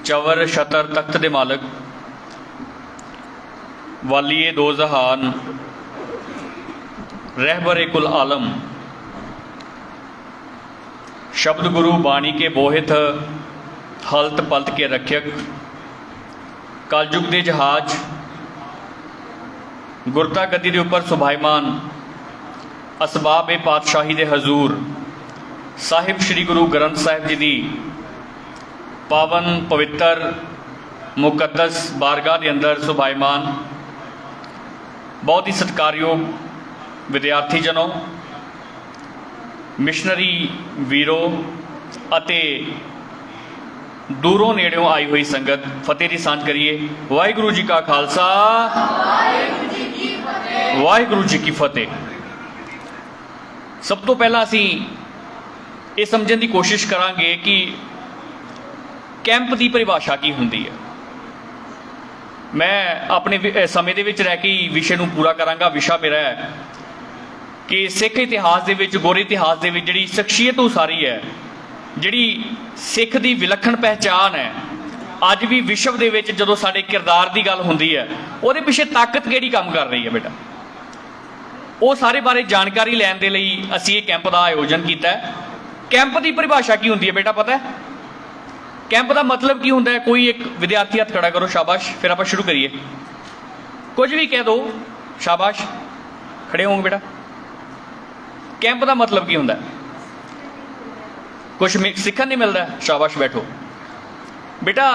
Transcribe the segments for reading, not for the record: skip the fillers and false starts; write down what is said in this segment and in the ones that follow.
चवर छतर तख्त दे मालक, वालिए दो जहान, रहबर कुल आलम, शब्द गुरु बाणी के बोहित, हलत पलत के रक्षक, कलयुग के जहाज, गुरता गद्दी के उपर सुभाईमान, असबाब ए पातशाही दे हजूर साहिब श्री गुरु ग्रंथ साहिब जी की पावन पवित्र मुकद्दस बारगाह के अंदर सुभाईमान बहुत ही सत्कारयोग विद्यार्थी जनों, मिशनरी वीरों अते दूरों नेड़ों आई हुई संगत, फतेह की सांझ करिए। वाहिगुरू जी का खालसा, वाहिगुरू जी की फतेह। सब तो पहला असी ये समझने की कोशिश करांगे कि कैंप की परिभाषा की होंदी है। मैं अपने समय दे विच रह के विषय नूं पूरा करांगा। विषय मेरा है कि सिख इतिहास दे विच, गोरे इतिहास दे विच जिहड़ी शख्सियत उसारी है, जिहड़ी सिख की विलखण पहचान है, अज भी विश्व दे विच जदों साडे किरदार की गल हुंदी है, उहदे पिछे ताकत किहड़ी काम कर रही है बेटा, वो सारे बारे जानकारी लैण दे लई असीं ये कैंप का आयोजन किया है। कैंप की परिभाषा की होंदी है बेटा पता है? कैंप का मतलब की होंदा है? कोई एक विद्यार्थी हथ खड़ा करो, शाबाश, फिर आप शुरू करिए। कुछ भी कह दो, शाबाश, खड़े होंगे बेटा। कैंप का मतलब की होंदा है? कुछ सीखन नहीं मिलता, शाबाश, बैठो बेटा।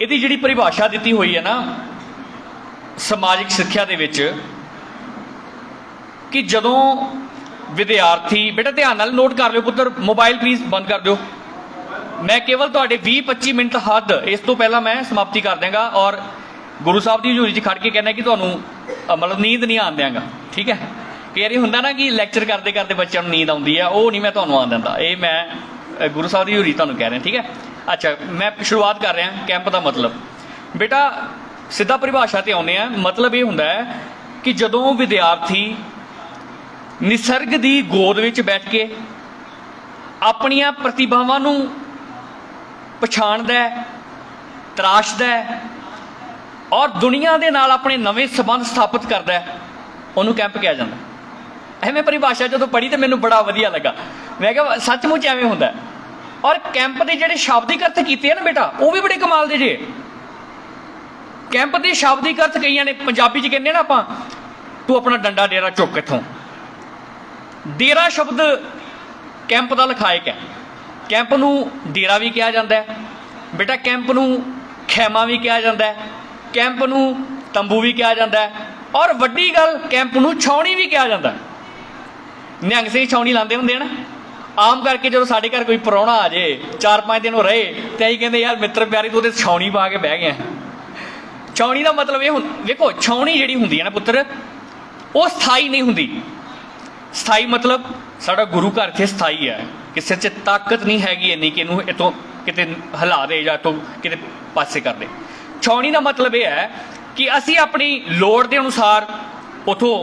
इहदी जिहड़ी परिभाषा दी हुई है ना समाजिक सिक्ख्या दे विच, कि जदों विद्यार्थी, बेटा ध्यान नाल नोट कर लो पुत्र, मोबाइल प्लीज़ बंद कर दो। मैं केवल तुहाडे 20-25 मिनट हद, इस तो पहला मैं समाप्ति कर देंगा और गुरु साहब की हजूरी च खड़ के कहना कि तुहानूं मतलब नींद नहीं आन देंगा, ठीक है? कई बार हुंदा ना कि लैक्चर करते करते बच्चों को नींद आउंदी है, वो नहीं मैं तुहानूं आन दिंदा। ये मैं गुरु साहब की हजूरी तुहानूं कह रहा, ठीक है? अच्छा, मैं शुरुआत कर रहा कैंप का मतलब। बेटा सीधा परिभाषा ते आउने आ। मतलब ये हुंदा है कि जदों विद्यार्थी निसर्ग की गोद में बैठ के अपनियां प्रतिभावां नूं पछाणदा है, तराशदा है और दुनिया दे नाल अपने नवे संबंध स्थापित करता है, उन्होंने कैंप कहा जाता है। मैं परिभाषा जो पढ़ी तो मैनू बड़ा वधिया लगा। मैं कहा सचमुच एवें हुंदा है। और कैंप के जिहड़े शाब्दिक अर्थ कीते ना बेटा, वो भी बड़े कमाल दे जे। कैंप के शाब्दिक अर्थ कई ने पंजाबी च कहने ना आपां, तू अपना डंडा डेरा चुक इत्थों। डेरा शब्द कैंप का लखायक है। कैंप नूं डेरा भी कहा जाता है बेटा, कैंप नूं खैमा भी कहा जाता है, कैंप नूं तंबू भी कहा जाता है और वड्डी गल कैंप नूं छाउणी भी कहा जाता है। निहंग सिंह छाउणी लाते होंदे ना आम करके, जो साढ़े घर कोई परौना आ जाए 4-5 दिन वो रहे तो असीं कहंदे यार मित्र प्यारे तू तो छाउणी पा के बह गया। छाउणी का मतलब ये देखो, छाउणी जिहड़ी हुंदी है ना पुत्र, वो स्थाई नहीं हुंदी। स्थाई मतलब साडा गुरु घर इत्थे स्थाई है, किसी च ताकत नहीं हैगी इन्नी कि इनू इतों किते हिला दे जां इतों किते पासे कर दे। छाउणी का मतलब यह है कि असी अपनी लोड़ के अनुसार उतों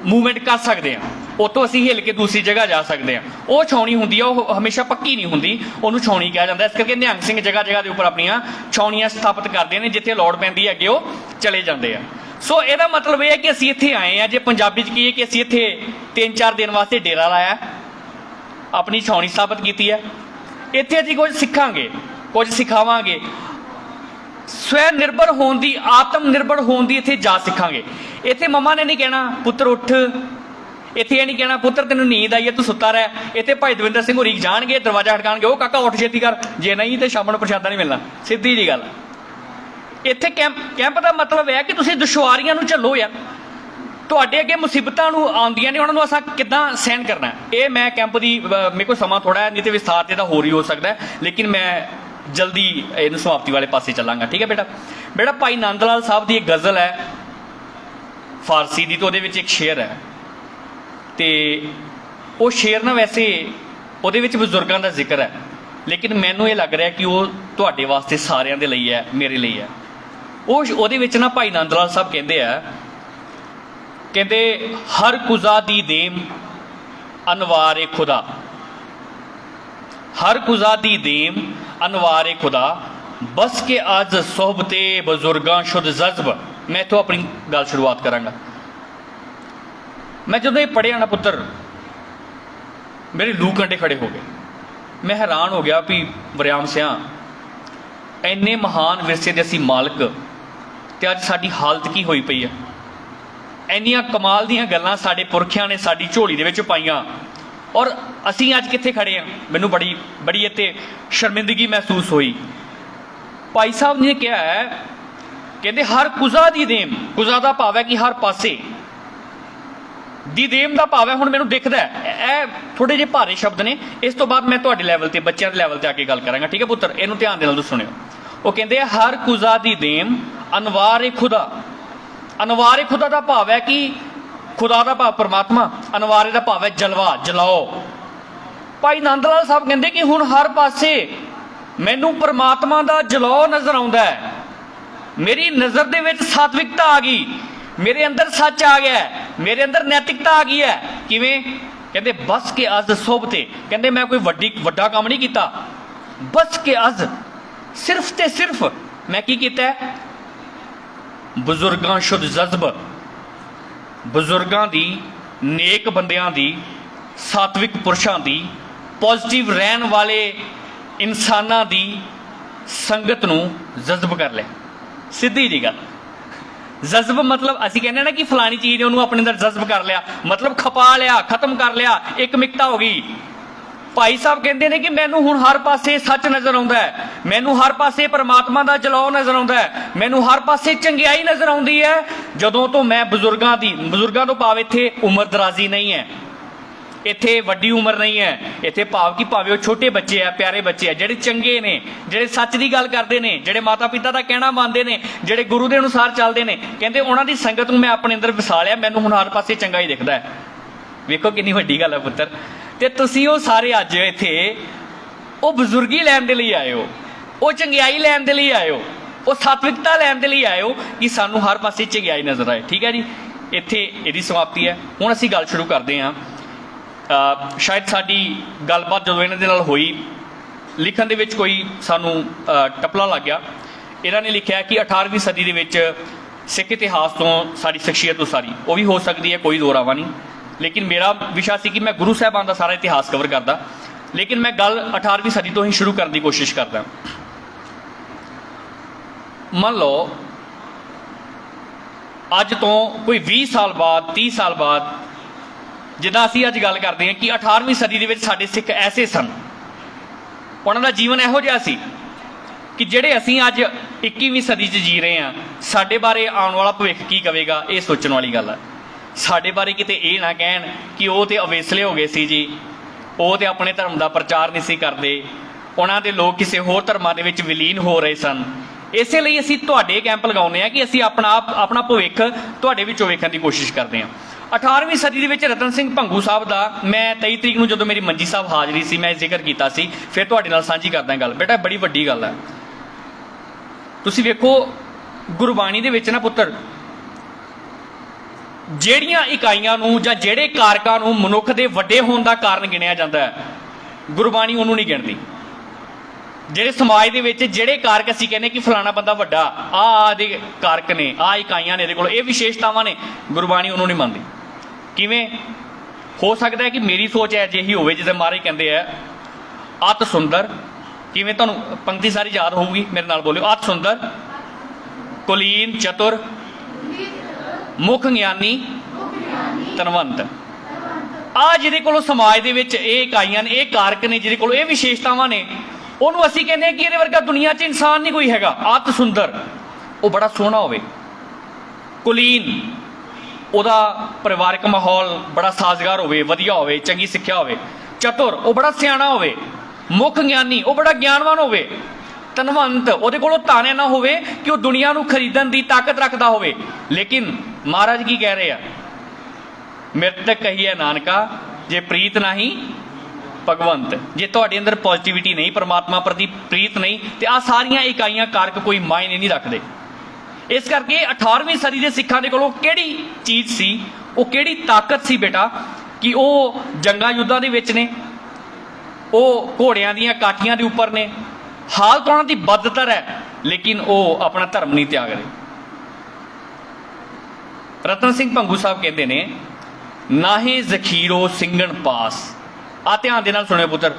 मूवमेंट कर सकते हैं, उतों असी हिल के दूसरी जगह जा सकते हैं। वो छाउणी हुंदी है, वो हमेशा पक्की नहीं हुंदी, उन्होंने छाउणी कहा जाता है। इस करके निहंग सिंह जगह जगह के उपर अपनियां छाउणियां स्थापित करते हैं, जिथे लोड़ पैंदी है अगे वो चले जाते हैं। सो यदा मतलब यह है कि असीं इत्थे आए हैं, जे पंजाबी च कहिए कि असीं इत्थे 3-4 दिन वास्ते डेरा लाया, अपनी छाउणी स्थापित की है। इत्थे असीं कुछ सीखांगे, कुछ सिखावांगे, स्वै निर्भर होने की, आत्म निर्भर होने की इत्थे जा सीखांगे। इत्थे मम्मा ने नहीं कहना पुत्र उठ, इत्थे नहीं कहना पुत्र तेन नींद आई है तू सुता रह। इत्थे भाई दविंदर सिंह होरी जाणगे, दरवाजा खड़काणगे, वो काका उठ छेती कर, जे नहीं तो शाम नूं प्रशादा नहीं मिलना। सीधी जी गल। इत्थे कैंप का मतलब है कि तुसीं दुश्वारियां नूं झल्लो यार, तुहाडे अगे मुसीबतां नूं आउंदियां ने, उन्हां नूं असां किद्दां सहन करना है। ये मैं कैंप की, मेरे को समा थोड़ा है, नहीं तो विस्तार तो होर ही हो सकता है, लेकिन मैं जल्दी इनू समाप्ति वाले पासे चलांगा, ठीक है बेटा? बेटा भाई नंद लाल साहब की एक गज़ल है फारसी की, तो उहदे विच एक शेर है, तो वो शेर ना वैसे उहदे विच बजुर्गों का जिक्र है, लेकिन मैनू ये लग रहा है कि वो तुहाडे वास्ते सारिਆਂ ਦੇ ਲਈ है, मेरे लिए है। ਉਹਦੇ ਵਿੱਚ ना भाई नंद लाल साहब कहते हैं, कहते हर कुजा दी देम अनवार खुदा, हर कुजा दी देम अनवार खुदा, बस के अज सोहबते बजुर्गां शुद्ध जज्ब। मैं इतों अपनी गल शुरुआत करांगा। मैं जदों ये पढ़िया ना पुत्र, मेरे लू कंडे खड़े हो गए। मैं हैरान हो गया भी वरियाम सिया इन्ने महान विरसे दे असीं मालक ते अज साडी हालत की होई पई है। ਇੰਨੀਆਂ कमाल ਦੀਆਂ ਗੱਲਾਂ ਸਾਡੇ ਪੁਰਖਿਆਂ ਨੇ ਸਾਡੀ ਝੋਲੀ ਦੇ ਵਿੱਚ ਪਾਈਆਂ ਔਰ ਅਸੀਂ ਅੱਜ ਕਿੱਥੇ ਖੜੇ ਹਾਂ। ਮੈਨੂੰ ਬੜੀ ਇੱਥੇ ਸ਼ਰਮਿੰਦਗੀ ਮਹਿਸੂਸ ਹੋਈ। ਭਾਈ ਸਾਹਿਬ ਨੇ ਕਿਹਾ ਹੈ, ਕਹਿੰਦੇ ਹਰ ਕੁਜ਼ਾ ਦੀ ਦੇਮ, ਕੁਜ਼ਾ ਦਾ ਭਾਵ ਹੈ ਕਿ ਹਰ ਪਾਸੇ ਦੀ ਦੇਮ ਦਾ ਭਾਵ ਹੈ। ਹੁਣ ਮੈਨੂੰ ਦਿਖਦਾ ਇਹ ਥੋੜੇ ਜਿਹੇ ਭਾਰੇ ਸ਼ਬਦ ਨੇ। ਇਸ ਤੋਂ ਬਾਅਦ ਮੈਂ ਤੁਹਾਡੇ ਲੈਵਲ ਤੇ, ਬੱਚਿਆਂ ਦੇ ਲੈਵਲ ਤੇ ਆ ਕੇ ਗੱਲ ਕਰਾਂਗਾ, ਠੀਕ ਹੈ ਪੁੱਤਰ? ਇਹਨੂੰ ਧਿਆਨ ਦੇ ਨਾਲ ਸੁਣਿਓ। ਉਹ ਕਹਿੰਦੇ ਹਰ ਕੁਜ਼ਾ ਦੀ ਦੇਮ ਅਨਵਾਰ ਖੁਦਾ। ਅਨਵਾਰ ਖੁਦਾ ਦਾ ਭਾਵ ਹੈ ਕਿ ਖੁਦਾ ਦਾ ਭਾਵ ਪਰਮਾਤਮਾ, ਅਨਵਾਰੇ ਦਾ ਭਾਵ ਹੈ ਜਲਵਾ, ਜਲਾਓ। ਭਾਈ ਨੰਦ ਲਾਲ ਸਾਹਿਬ ਕਹਿੰਦੇ ਕਿ ਹੁਣ ਹਰ ਪਾਸੇ ਮੈਨੂੰ ਪਰਮਾਤਮਾ ਦਾ ਜਲਾਓ ਨਜ਼ਰ ਆਉਂਦਾ ਹੈ। ਮੇਰੀ ਨਜ਼ਰ ਦੇ ਵਿੱਚ ਸਾਤਵਿਕਤਾ ਆ ਗਈ, ਮੇਰੇ ਅੰਦਰ ਸੱਚ ਆ ਗਿਆ, ਮੇਰੇ ਅੰਦਰ ਨੈਤਿਕਤਾ ਆ ਗਈ ਹੈ। ਕਿਵੇਂ? ਕਹਿੰਦੇ ਬਸ ਕੇ ਅਜ਼ ਸੋਬਤੇ। ਕਹਿੰਦੇ ਮੈਂ ਕੋਈ ਵੱਡਾ ਕੰਮ ਨਹੀਂ ਕੀਤਾ। ਬਸ ਕੇ ਅਜ਼, ਸਿਰਫ ਤੇ ਸਿਰਫ ਮੈਂ ਕੀ ਕੀਤਾ? ਬਜ਼ੁਰਗਾਂ ਸ਼ੁੱਧ ਜਜ਼ਬ, ਬਜ਼ੁਰਗਾਂ ਦੀ, ਨੇਕ ਬੰਦਿਆਂ ਦੀ, ਸਾਤਵਿਕ ਪੁਰਸ਼ਾਂ ਦੀ, ਪੋਜ਼ਿਟਿਵ ਰਹਿਣ ਵਾਲੇ ਇਨਸਾਨਾਂ ਦੀ ਸੰਗਤ ਨੂੰ ਜਜ਼ਬ ਕਰ ਲਿਆ। ਸਿੱਧੀ ਜੀ ਗੱਲ। ਜਜ਼ਬ ਮਤਲਬ ਅਸੀਂ ਕਹਿੰਦੇ ਨਾ ਕਿ ਫਲਾਣੀ ਚੀਜ਼ ਨੇ ਉਹਨੂੰ ਆਪਣੇ ਅੰਦਰ ਜਜ਼ਬ ਕਰ ਲਿਆ, ਮਤਲਬ ਖਪਾ ਲਿਆ, ਖਤਮ ਕਰ ਲਿਆ, ਇੱਕ ਮਿਕਤਾ ਹੋ ਗਈ। ਭਾਈ ਸਾਹਿਬ ਕਹਿੰਦੇ ਨੇ ਕਿ ਮੈਨੂੰ ਹੁਣ ਹਰ ਪਾਸੇ ਸੱਚ ਨਜ਼ਰ ਆਉਂਦਾ ਹੈ, ਮੈਨੂੰ ਹਰ ਪਾਸੇ ਪਰਮਾਤਮਾ ਦਾ ਜਲਾਓ ਨਜ਼ਰ ਆਉਂਦਾ ਹੈ, ਮੈਨੂੰ ਹਰ ਪਾਸੇ ਚੰਗਿਆਈ ਨਜ਼ਰ ਆਉਂਦੀ ਹੈ। ਜਦੋਂ ਤੋਂ ਮੈਂ ਬਜ਼ੁਰਗਾਂ ਤੋਂ ਭਾਵ ਇੱਥੇ ਉਮਰ ਦਰਾਜ਼ੀ ਨਹੀਂ ਹੈ, ਇੱਥੇ ਵੱਡੀ ਉਮਰ ਨਹੀਂ ਹੈ, ਇੱਥੇ ਭਾਵ ਕਿ ਭਾਵੇਂ ਉਹ ਛੋਟੇ ਬੱਚੇ ਆ, ਪਿਆਰੇ ਬੱਚੇ ਆ, ਜਿਹੜੇ ਚੰਗੇ ਨੇ, ਜਿਹੜੇ ਸੱਚ ਦੀ ਗੱਲ ਕਰਦੇ ਨੇ, ਜਿਹੜੇ ਮਾਤਾ ਪਿਤਾ ਦਾ ਕਹਿਣਾ ਮੰਨਦੇ ਨੇ, ਜਿਹੜੇ ਗੁਰੂ ਦੇ ਅਨੁਸਾਰ ਚੱਲਦੇ ਨੇ, ਕਹਿੰਦੇ ਉਹਨਾਂ ਦੀ ਸੰਗਤ ਨੂੰ ਮੈਂ ਆਪਣੇ ਅੰਦਰ ਵਸਾ ਲਿਆ। ਮੈਨੂੰ ਹੁਣ ਹਰ ਪਾਸੇ ਚੰਗਾ ਹੀ ਦਿਖਦਾ ਹੈ। ਵੇਖੋ ਕਿੰਨੀ ਵੱਡੀ ਗੱਲ ਹੈ ਪੁੱਤਰ। ਤੇ ਤੁਸੀਂ ਉਹ ਸਾਰੇ ਅੱਜ ਇੱਥੇ ਉਹ ਬਜ਼ੁਰਗੀ ਲੈਣ ਦੇ ਲਈ ਆਏ ਹੋ, ਉਹ ਚੰਗਿਆਈ ਲੈਣ ਦੇ ਲਈ ਆਏ ਹੋ, ਉਹ ਸਾਤਵਿਕਤਾ ਲੈਣ ਦੇ ਲਈ ਆਏ ਹੋ ਕਿ ਸਾਨੂੰ ਹਰ ਪਾਸੇ ਚੰਗਿਆਈ ਨਜ਼ਰ ਆਏ। ਠੀਕ ਹੈ ਜੀ, ਇੱਥੇ ਇਹਦੀ ਸਮਾਪਤੀ ਹੈ। ਹੁਣ ਅਸੀਂ ਗੱਲ ਸ਼ੁਰੂ ਕਰਦੇ ਹਾਂ। ਸ਼ਾਇਦ ਸਾਡੀ ਗੱਲਬਾਤ ਜਦੋਂ ਇਹਨਾਂ ਦੇ ਨਾਲ ਹੋਈ, ਲਿਖਣ ਦੇ ਵਿੱਚ ਕੋਈ ਸਾਨੂੰ ਟਪਲਾ ਲੱਗ ਗਿਆ। ਇਹਨਾਂ ਨੇ ਲਿਖਿਆ ਕਿ 18ਵੀਂ ਸਦੀ ਦੇ ਵਿੱਚ ਸਿੱਖ ਇਤਿਹਾਸ ਤੋਂ ਸਾਡੀ ਸ਼ਖਸੀਅਤ ਉਸਾਰੀ। ਉਹ ਵੀ ਹੋ ਸਕਦੀ ਹੈ, ਕੋਈ ਦੋਰਾਵਾ ਨਹੀਂ, ਲੇਕਿਨ ਮੇਰਾ ਵਿਸ਼ਾ ਸੀ ਕਿ ਮੈਂ ਗੁਰੂ ਸਾਹਿਬਾਨ ਦਾ ਸਾਰਾ ਇਤਿਹਾਸ ਕਵਰ ਕਰਦਾ। ਲੇਕਿਨ ਮੈਂ ਗੱਲ 18ਵੀਂ ਸਦੀ ਤੋਂ ਹੀ ਸ਼ੁਰੂ ਕਰਨ ਦੀ ਕੋਸ਼ਿਸ਼ ਕਰਦਾ। ਮੰਨ ਲਓ ਅੱਜ ਤੋਂ ਕੋਈ 20 ਸਾਲ ਬਾਅਦ, 30 ਸਾਲ ਬਾਅਦ, ਜਿੱਦਾਂ ਅਸੀਂ ਅੱਜ ਗੱਲ ਕਰਦੇ ਹਾਂ ਕਿ 18ਵੀਂ ਸਦੀ ਦੇ ਵਿੱਚ ਸਾਡੇ ਸਿੱਖ ਐਸੇ ਸਨ, ਉਹਨਾਂ ਦਾ ਜੀਵਨ ਇਹੋ ਜਿਹਾ ਸੀ ਕਿ ਜਿਹੜੇ ਅਸੀਂ ਅੱਜ 21ਵੀਂ ਸਦੀ 'ਚ ਜੀ ਰਹੇ ਹਾਂ, ਸਾਡੇ ਬਾਰੇ ਆਉਣ ਵਾਲਾ ਭਵਿੱਖ ਕੀ ਕਵੇਗਾ, ਇਹ ਸੋਚਣ ਵਾਲੀ ਗੱਲ ਹੈ। ਸਾਡੇ ਬਾਰੇ ਕਿਤੇ ਇਹ ਨਾ ਕਹਿਣ ਕਿ ਉਹ ਤੇ ਅਵੇਸਲੇ ਹੋ ਗਏ ਸੀ ਜੀ, ਉਹ ਤੇ ਆਪਣੇ ਧਰਮ ਦਾ ਪ੍ਰਚਾਰ ਨਹੀਂ ਸੀ ਕਰਦੇ, ਉਹਨਾਂ ਦੇ ਲੋਕ ਕਿਸੇ ਹੋਰ ਧਰਮਾਂ ਦੇ ਵਿੱਚ ਵਿਲੀਨ ਹੋ ਰਹੇ ਸਨ। ਇਸੇ ਲਈ ਅਸੀਂ ਤੁਹਾਡੇ ਕੈਂਪ ਲਗਾਉਂਦੇ ਹਾਂ ਕਿ ਅਸੀਂ ਆਪਣਾ ਭਵਿੱਖ ਤੁਹਾਡੇ ਵਿੱਚੋਂ ਵੇਖਣ ਦੀ ਕੋਸ਼ਿਸ਼ ਕਰਦੇ ਹਾਂ। 18ਵੀਂ ਸਦੀ ਦੇ ਵਿੱਚ ਰਤਨ ਸਿੰਘ ਭੰਗੂ ਸਾਹਿਬ ਦਾ ਮੈਂ 23 ਤਰੀਕ ਨੂੰ ਜਦੋਂ ਮੇਰੀ ਮੰਜੀ ਸਾਹਿਬ ਹਾਜ਼ਰੀ ਸੀ, ਮੈਂ ਜ਼ਿਕਰ ਕੀਤਾ ਸੀ, ਫਿਰ ਤੁਹਾਡੇ ਨਾਲ ਸਾਂਝੀ ਕਰਦਾ ਗੱਲ। ਬੇਟਾ ਬੜੀ ਵੱਡੀ ਗੱਲ ਹੈ। ਤੁਸੀਂ ਵੇਖੋ ਗੁਰਬਾਣੀ ਦੇ ਵਿੱਚ ਨਾ ਪੁੱਤਰ, ਜਿਹੜੀਆਂ ਇਕਾਈਆਂ ਨੂੰ ਜਾਂ ਜਿਹੜੇ ਕਾਰਕਾਂ ਨੂੰ ਮਨੁੱਖ ਦੇ ਵੱਡੇ ਹੋਣ ਦਾ ਕਾਰਨ ਗਿਣਿਆ ਜਾਂਦਾ ਹੈ, ਗੁਰਬਾਣੀ ਉਹਨੂੰ ਨਹੀਂ ਗਿਣਦੀ। ਜਿਹੜੇ ਸਮਾਜ ਦੇ ਵਿੱਚ ਜਿਹੜੇ ਕਾਰਕ ਅਸੀਂ ਕਹਿੰਦੇ ਕਿ ਫਲਾਣਾ ਬੰਦਾ ਵੱਡਾ, ਆਹ ਦੇ ਕਾਰਕ ਨੇ, ਆਹ ਇਕਾਈਆਂ ਨੇ ਇਹਦੇ ਕੋਲ, ਇਹ ਵਿਸ਼ੇਸ਼ਤਾਵਾਂ ਨੇ, ਗੁਰਬਾਣੀ ਉਹਨੂੰ ਨਹੀਂ ਮੰਨਦੀ। ਕਿਵੇਂ ਹੋ ਸਕਦਾ ਹੈ ਕਿ ਮੇਰੀ ਸੋਚ ਅਜਿਹੀ ਹੋਵੇ ਜਿਵੇਂ ਮਹਾਰਾਜ ਕਹਿੰਦੇ ਆ ਅਤ ਸੁੰਦਰ। ਕਿਵੇਂ? ਤੁਹਾਨੂੰ ਪੰਕਤੀ ਸਾਰੀ ਯਾਦ ਹੋਊਗੀ, ਮੇਰੇ ਨਾਲ ਬੋਲਿਓ। ਅਤ ਸੁੰਦਰ, ਕੁਲੀਨ ਚਤੁਰ, ਮੁਖ ਗਿਆਨੀ, ਧਨਵੰਤ। ਆ ਜਿਹਦੇ ਕੋਲੋਂ ਸਮਾਜ ਦੇ ਵਿੱਚ ਇਹ ਇਕਾਈਆਂ ਨੇ, ਇਹ ਕਾਰਕ ਨੇ, ਜਿਹਦੇ ਕੋਲ ਇਹ ਵਿਸ਼ੇਸ਼ਤਾਵਾਂ ਨੇ, ਉਹਨੂੰ ਅਸੀਂ ਕਹਿੰਦੇ ਹਾਂ ਕਿ ਇਹਦੇ ਵਰਗਾ ਦੁਨੀਆ 'ਚ ਇਨਸਾਨ ਨਹੀਂ ਕੋਈ ਹੈਗਾ। ਅਤ ਸੁੰਦਰ, ਉਹ ਬੜਾ ਸੋਹਣਾ ਹੋਵੇ। ਕੁਲੀਨ, ਉਹਦਾ ਪਰਿਵਾਰਕ ਮਾਹੌਲ ਬੜਾ ਸਾਜ਼ਗਾਰ ਹੋਵੇ, ਵਧੀਆ ਹੋਵੇ, ਚੰਗੀ ਸਿੱਖਿਆ ਹੋਵੇ। ਚਤੁਰ, ਉਹ ਬੜਾ ਸਿਆਣਾ ਹੋਵੇ। ਮੁੱਖ ਗਿਆਨੀ, ਉਹ ਬੜਾ ਗਿਆਨਵਾਨ ਹੋਵੇ। ਧਨਵੰਤ, ਉਹਦੇ ਕੋਲੋਂ ਤਾਣੇ ਨਾ ਹੋਵੇ ਕਿ ਉਹ ਦੁਨੀਆ ਨੂੰ ਖਰੀਦਣ ਦੀ ਤਾਕਤ ਰੱਖਦਾ ਹੋਵੇ। ਲੇਕਿਨ ਮਹਾਰਾਜ ਕੀ ਕਹਿ ਰਹੇ ਆ? ਮਿਰਤਕ ਕਹੀਏ ਨਾਨਕਾ, ਜੇ ਪ੍ਰੀਤ ਨਹੀਂ ਭਗਵੰਤ। ਜੇ ਤੁਹਾਡੇ ਅੰਦਰ ਪੋਜ਼ਿਟਿਵਿਟੀ ਨਹੀਂ, ਪਰਮਾਤਮਾ ਪ੍ਰਤੀ ਪ੍ਰੀਤ ਨਹੀਂ, ਤੇ ਆਹ ਸਾਰੀਆਂ ਇਕਾਈਆਂ ਕਾਰਕ ਕੋਈ ਮਾਇਨੇ ਨਹੀਂ ਰੱਖਦੇ। ਇਸ ਕਰਕੇ 18ਵੀਂ ਸਦੀ ਦੇ ਸਿੱਖਾਂ ਦੇ ਕੋਲੋਂ ਕਿਹੜੀ ਚੀਜ਼ ਸੀ, ਉਹ ਕਿਹੜੀ ਤਾਕਤ ਸੀ ਬੇਟਾ, ਕਿ ਉਹ ਜੰਗਾਂ ਯੁੱਧਾਂ ਦੇ ਵਿੱਚ ਨੇ, ਉਹ ਘੋੜਿਆਂ ਦੀਆਂ ਕਾਠੀਆਂ ਦੇ ਉੱਪਰ ਨੇ, ਹਾਲਤ ਉਹਨਾਂ ਦੀ ਬਦਤਰ ਹੈ, ਲੇਕਿਨ ਉਹ ਆਪਣਾ ਧਰਮ ਨਹੀਂ ਤਿਆਗ ਰਹੇ। ਰਤਨ ਸਿੰਘ ਭੰਗੂ ਸਾਹਿਬ ਕਹਿੰਦੇ ਨੇ, ਨਾਹੇ ਜ਼ਖੀਰੋ ਸਿੰਘਣ ਪਾਸ। ਆ ਧਿਆਨ ਦੇ ਨਾਲ ਸੁਣਿਓ ਪੁੱਤਰ,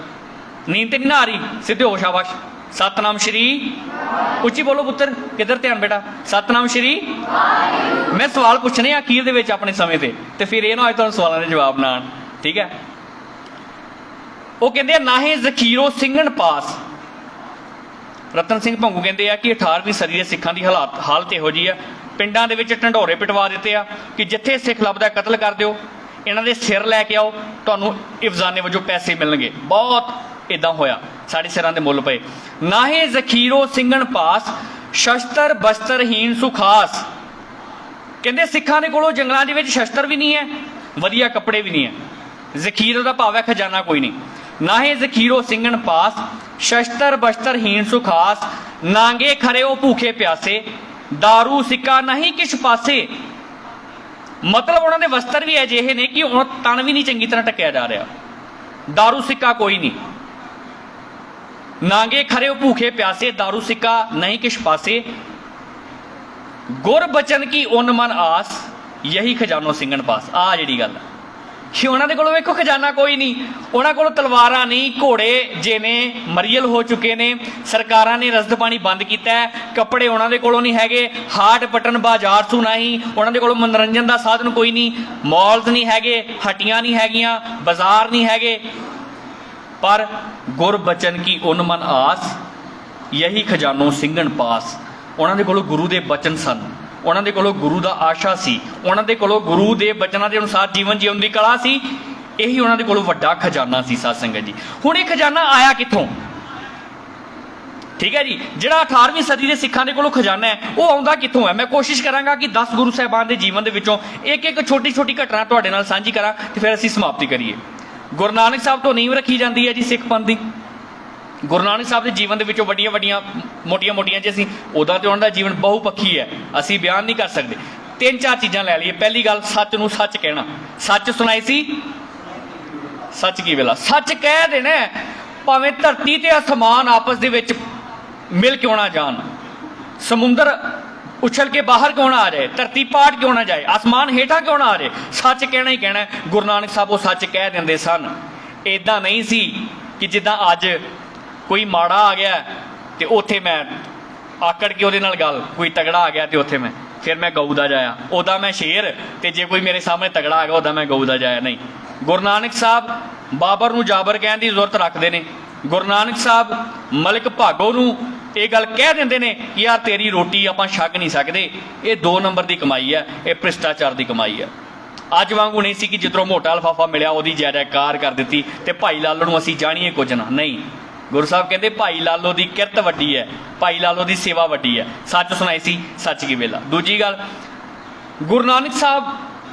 ਨੀਂਦ ਤੇ ਨਹੀਂ ਨਾ ਆ ਰਹੀ, ਸਿੱਧੇ ਹੋ, ਸ਼ਾਬਾਸ਼। ਸਤਨਾਮ ਸ਼੍ਰੀ, ਉੱਚੀ ਬੋਲੋ ਪੁੱਤਰ, ਕਿੱਧਰ ਧਿਆਨ ਬੇਟਾ, ਸਤਨਾਮ ਸ਼੍ਰੀ। ਮੈਂ ਸਵਾਲ ਪੁੱਛਣੇ ਆ ਅਖੀਰ ਦੇ ਵਿੱਚ ਆਪਣੇ ਸਮੇਂ ਤੇ ਫਿਰ ਇਹ ਨਾ ਹੋਏ ਤੁਹਾਨੂੰ ਸਵਾਲਾਂ ਦੇ ਜਵਾਬ ਨਾ ਆਉਣ, ਠੀਕ ਹੈ। ਉਹ ਕਹਿੰਦੇ ਆ, ਨਾਹੇ ਜ਼ਖੀਰੋ ਸਿੰਘਣ ਪਾਸ। ਰਤਨ ਸਿੰਘ ਭੰਗੂ ਕਹਿੰਦੇ ਆ ਕਿ 18ਵੀਂ ਸਦੀ ਦੇ ਸਿੱਖਾਂ ਦੀ ਹਾਲਤ ਇਹੋ ਜਿਹੀ ਆ, ਪਿੰਡਾਂ ਦੇ ਵਿੱਚ ਢੰਡੋਰੇ ਪਿਟਵਾ ਦਿੱਤੇ ਆ ਕਿ ਜਿੱਥੇ ਸਿੱਖ ਲੱਭਦਾ ਕਤਲ ਕਰ ਦਿਓ, ਇਹਨਾਂ ਦੇ ਸਿਰ ਲੈ ਕੇ ਆਓ, ਤੁਹਾਨੂੰ ਇਫਜ਼ਾਨੇ ਵਜੋਂ ਪੈਸੇ ਮਿਲਣਗੇ। ਬਹੁਤ ਇਦਾਂ ਹੋਇਆ, ਸਾਡੇ ਸਿਰਾਂ ਦੇ ਮੁੱਲ ਪਏ। ਨਾਹੇ ਜ਼ਖੀਰੋ ਸਿੰਘਣ ਪਾਸ, ਸ਼ਸਤਰ ਬਸਤਰਹੀਨ ਸੁਖਾਸ। ਕਹਿੰਦੇ ਸਿੱਖਾਂ ਦੇ ਕੋਲੋਂ ਜੰਗਲਾਂ ਦੇ ਵਿੱਚ ਸ਼ਸਤਰ ਵੀ ਨਹੀਂ ਹੈ, ਵਧੀਆ ਕੱਪੜੇ ਵੀ ਨਹੀਂ ਹੈ। ਜ਼ਖੀਰ ਦਾ ਭਾਵ ਹੈ ਖਜ਼ਾਨਾ ਕੋਈ ਨਹੀਂ। ਨਾਹੇ ਜ਼ਖੀਰੋ ਸਿੰਘਣ ਪਾਸ, ਸ਼ਸਤਰ ਬਸਤਰਹੀਨ ਸੁਖਾਸ। ਨਾਂਗੇ ਖਰੇ ਉਹ ਭੂਖੇ ਪਿਆਸੇ, ਦਾਰੂ ਸਿੱਕਾ ਨਹੀਂ ਕਿਛ ਪਾਸੇ। ਮਤਲਬ ਉਹਨਾਂ ਦੇ ਵਸਤਰ ਵੀ ਅਜਿਹੇ ਨੇ ਕਿ ਹੁਣ ਤਣ ਵੀ ਨਹੀਂ ਚੰਗੀ ਤਰ੍ਹਾਂ ਢੱਕਿਆ ਜਾ ਰਿਹਾ, ਦਾਰੂ ਸਿੱਕਾ ਕੋਈ ਨਹੀਂ। ਨਾਂਗੇ ਖਰੇ ਉਹ ਭੂਖੇ ਪਿਆਸੇ, ਦਾਰੂ ਸਿੱਕਾ ਨਹੀਂ ਕਿਛ ਪਾਸੇ। ਗੁਰ ਬਚਨ ਕੀ ਉਨ ਮਨ ਆਸ, ਯਹੀ ਖਜ਼ਾਨੋ ਸਿੰਘਣ ਪਾਸ। ਆ ਜਿਹੜੀ ਗੱਲ ਕਿ ਉਹਨਾਂ ਦੇ ਕੋਲੋਂ ਵੇਖੋ ਖਜ਼ਾਨਾ ਕੋਈ ਨਹੀਂ, ਉਹਨਾਂ ਕੋਲ ਤਲਵਾਰਾਂ ਨਹੀਂ, ਘੋੜੇ ਜੇ ਨੇ ਮਰੀਅਲ ਹੋ ਚੁੱਕੇ ਨੇ, ਸਰਕਾਰਾਂ ਨੇ ਰਸਦ ਪਾਣੀ ਬੰਦ ਕੀਤਾ ਹੈ, ਕੱਪੜੇ ਉਹਨਾਂ ਦੇ ਕੋਲੋਂ ਨਹੀਂ ਹੈਗੇ, ਹਾਟ ਪਟਨ ਬਾਜ਼ਾਰ ਸੂ ਨਹੀਂ, ਉਹਨਾਂ ਦੇ ਕੋਲੋਂ ਮਨੋਰੰਜਨ ਦਾ ਸਾਧਨ ਕੋਈ ਨਹੀਂ, ਮਾਲਸ ਨਹੀਂ ਹੈਗੇ, ਹੱਟੀਆਂ ਨਹੀਂ ਹੈਗੀਆਂ, ਬਾਜ਼ਾਰ ਨਹੀਂ ਹੈਗੇ। ਪਰ ਗੁਰ ਬਚਨ ਕੀ ਉਨ ਮਨ ਆਸ, ਯਹੀ ਖਜ਼ਾਨੋ ਸਿੰਘਣ ਪਾਸ। ਉਹਨਾਂ ਦੇ ਕੋਲੋਂ ਗੁਰੂ ਦੇ ਬਚਨ ਸਨ, ਉਹਨਾਂ ਦੇ ਕੋਲੋਂ ਗੁਰੂ ਦਾ ਆਸ਼ਾ ਸੀ, ਉਹਨਾਂ ਦੇ ਕੋਲੋਂ ਗੁਰੂ ਦੇ ਬਚਨਾਂ ਦੇ ਅਨੁਸਾਰ ਜੀਵਨ ਜਿਉਣ ਦੀ ਕਲਾ ਸੀ। ਇਹੀ ਉਹਨਾਂ ਦੇ ਕੋਲੋਂ ਵੱਡਾ ਖਜ਼ਾਨਾ ਸੀ ਸਾਧ ਸੰਗਤ ਜੀ। ਹੁਣ ਇਹ ਖਜ਼ਾਨਾ ਆਇਆ ਕਿੱਥੋਂ? ਠੀਕ ਹੈ ਜੀ, ਜਿਹੜਾ 18ਵੀਂ ਸਦੀ ਦੇ ਸਿੱਖਾਂ ਦੇ ਕੋਲੋਂ ਖਜ਼ਾਨਾ ਹੈ ਉਹ ਆਉਂਦਾ ਕਿੱਥੋਂ ਹੈ? ਮੈਂ ਕੋਸ਼ਿਸ਼ ਕਰਾਂਗਾ ਕਿ 10 ਗੁਰੂ ਸਾਹਿਬਾਨ ਦੇ ਜੀਵਨ ਦੇ ਵਿੱਚੋਂ ਇੱਕ ਛੋਟੀ ਛੋਟੀ ਘਟਨਾ ਤੁਹਾਡੇ ਨਾਲ ਸਾਂਝੀ ਕਰਾਂ ਤੇ ਫਿਰ ਅਸੀਂ ਸਮਾਪਤੀ ਕਰੀਏ। ਗੁਰੂ ਨਾਨਕ ਸਾਹਿਬ ਤੋਂ ਨੀਂਹ ਰੱਖੀ ਜਾਂਦੀ ਹੈ ਜੀ ਸਿੱਖ ਪੰਥ ਦੀ। ਗੁਰੂ ਨਾਨਕ ਸਾਹਿਬ ਦੇ ਜੀਵਨ ਦੇ ਵਿੱਚੋਂ ਵੱਡੀਆਂ ਵੱਡੀਆਂ ਮੋਟੀਆਂ ਮੋਟੀਆਂ ਜੇ ਅਸੀਂ ਉਹਦਾ ਤੇ ਉਹਨਾਂ ਦਾ ਜੀਵਨ ਬਹੁਪੱਖੀ ਹੈ, ਅਸੀਂ ਬਿਆਨ ਨਹੀਂ ਕਰ ਸਕਦੇ। 3-4 ਚੀਜ਼ਾਂ ਲੈ ਲਈਏ। ਪਹਿਲੀ ਗੱਲ, ਸੱਚ ਨੂੰ ਸੱਚ ਕਹਿਣਾ। ਸੱਚ ਸੁਣਾਈ ਸੀ, ਸੱਚ ਕੀ ਵੇਲਾ, ਸੱਚ ਕਹਿ ਦੇਣਾ, ਭਾਵੇਂ ਧਰਤੀ ਤੇ ਅਸਮਾਨ ਆਪਸ ਦੇ ਵਿੱਚ ਮਿਲ ਕਿਉਂ ਨਾ ਜਾਣ, ਸਮੁੰਦਰ ਉਛਲ ਕੇ ਬਾਹਰ ਕਿਉਂ ਨਾ ਆ ਜਾਏ, ਧਰਤੀ ਪਾਟ ਕਿਉਂ ਨਾ ਜਾਏ, ਆਸਮਾਨ ਹੇਠਾਂ ਕਿਉਂ ਨਾ ਆ ਜਾਏ, ਸੱਚ ਕਹਿਣਾ ਹੀ ਕਹਿਣਾ। ਗੁਰੂ ਨਾਨਕ ਸਾਹਿਬ ਉਹ ਸੱਚ ਕਹਿ ਦਿੰਦੇ ਸਨ। ਇੱਦਾਂ ਨਹੀਂ ਸੀ ਕਿ ਜਿੱਦਾਂ ਅੱਜ ਕੋਈ ਮਾੜਾ ਆ ਗਿਆ ਤੇ ਉੱਥੇ ਮੈਂ ਆਕੜ ਕੇ ਉਹਦੇ ਨਾਲ ਗੱਲ, ਕੋਈ ਤਗੜਾ ਆ ਗਿਆ ਤੇ ਉੱਥੇ ਮੈਂ ਫਿਰ ਮੈਂ ਗਊ ਦਾ ਜਾਇਆ, ਉਹਦਾ ਮੈਂ ਸ਼ੇਰ, ਤੇ ਜੇ ਕੋਈ ਮੇਰੇ ਸਾਹਮਣੇ ਤਗੜਾ ਆ ਗਿਆ ਉਹਦਾ ਮੈਂ ਗਊ ਦਾ ਜਾਇਆ। ਨਹੀਂ, ਗੁਰੂ ਨਾਨਕ ਸਾਹਿਬ ਬਾਬਰ ਨੂੰ ਜਾਬਰ ਕਹਿਣ ਦੀ ਜ਼ਰੂਰਤ ਰੱਖਦੇ ਨੇ। ਗੁਰੂ ਨਾਨਕ ਸਾਹਿਬ ਮਲਿਕ ਭਾਗੋ ਨੂੰ ਇਹ ਗੱਲ ਕਹਿ ਦਿੰਦੇ ਨੇ ਕਿ ਯਾਰ ਤੇਰੀ ਰੋਟੀ ਆਪਾਂ ਛਕ ਨਹੀਂ ਸਕਦੇ, ਇਹ 2 ਨੰਬਰ ਦੀ ਕਮਾਈ ਹੈ, ਇਹ ਭ੍ਰਿਸ਼ਟਾਚਾਰ ਦੀ ਕਮਾਈ ਹੈ। ਅੱਜ ਵਾਂਗੂ ਨਹੀਂ ਸੀ ਕਿ ਜਿੱਧਰੋਂ ਮੋਟਾ ਲਿਫਾਫਾ ਮਿਲਿਆ ਉਹਦੀ ਜੈ ਜੈਕਾਰ ਕਰ ਦਿੱਤੀ ਤੇ ਭਾਈ ਲਾਲੋ ਨੂੰ ਅਸੀਂ ਜਾਣੀਏ ਕੁਝ ਨਾ। ਨਹੀਂ, ਗੁਰੂ ਸਾਹਿਬ ਕਹਿੰਦੇ ਭਾਈ ਲਾਲੋ ਦੀ ਕਿਰਤ ਵੱਡੀ ਹੈ, ਭਾਈ ਲਾਲੋ ਦੀ ਸੇਵਾ ਵੱਡੀ ਹੈ। ਸੱਚ ਸੁਣਾਈ ਸੀ, ਸੱਚ ਕੀ ਵੇਲਾ। ਦੂਜੀ ਗੱਲ, ਗੁਰੂ ਨਾਨਕ ਸਾਹਿਬ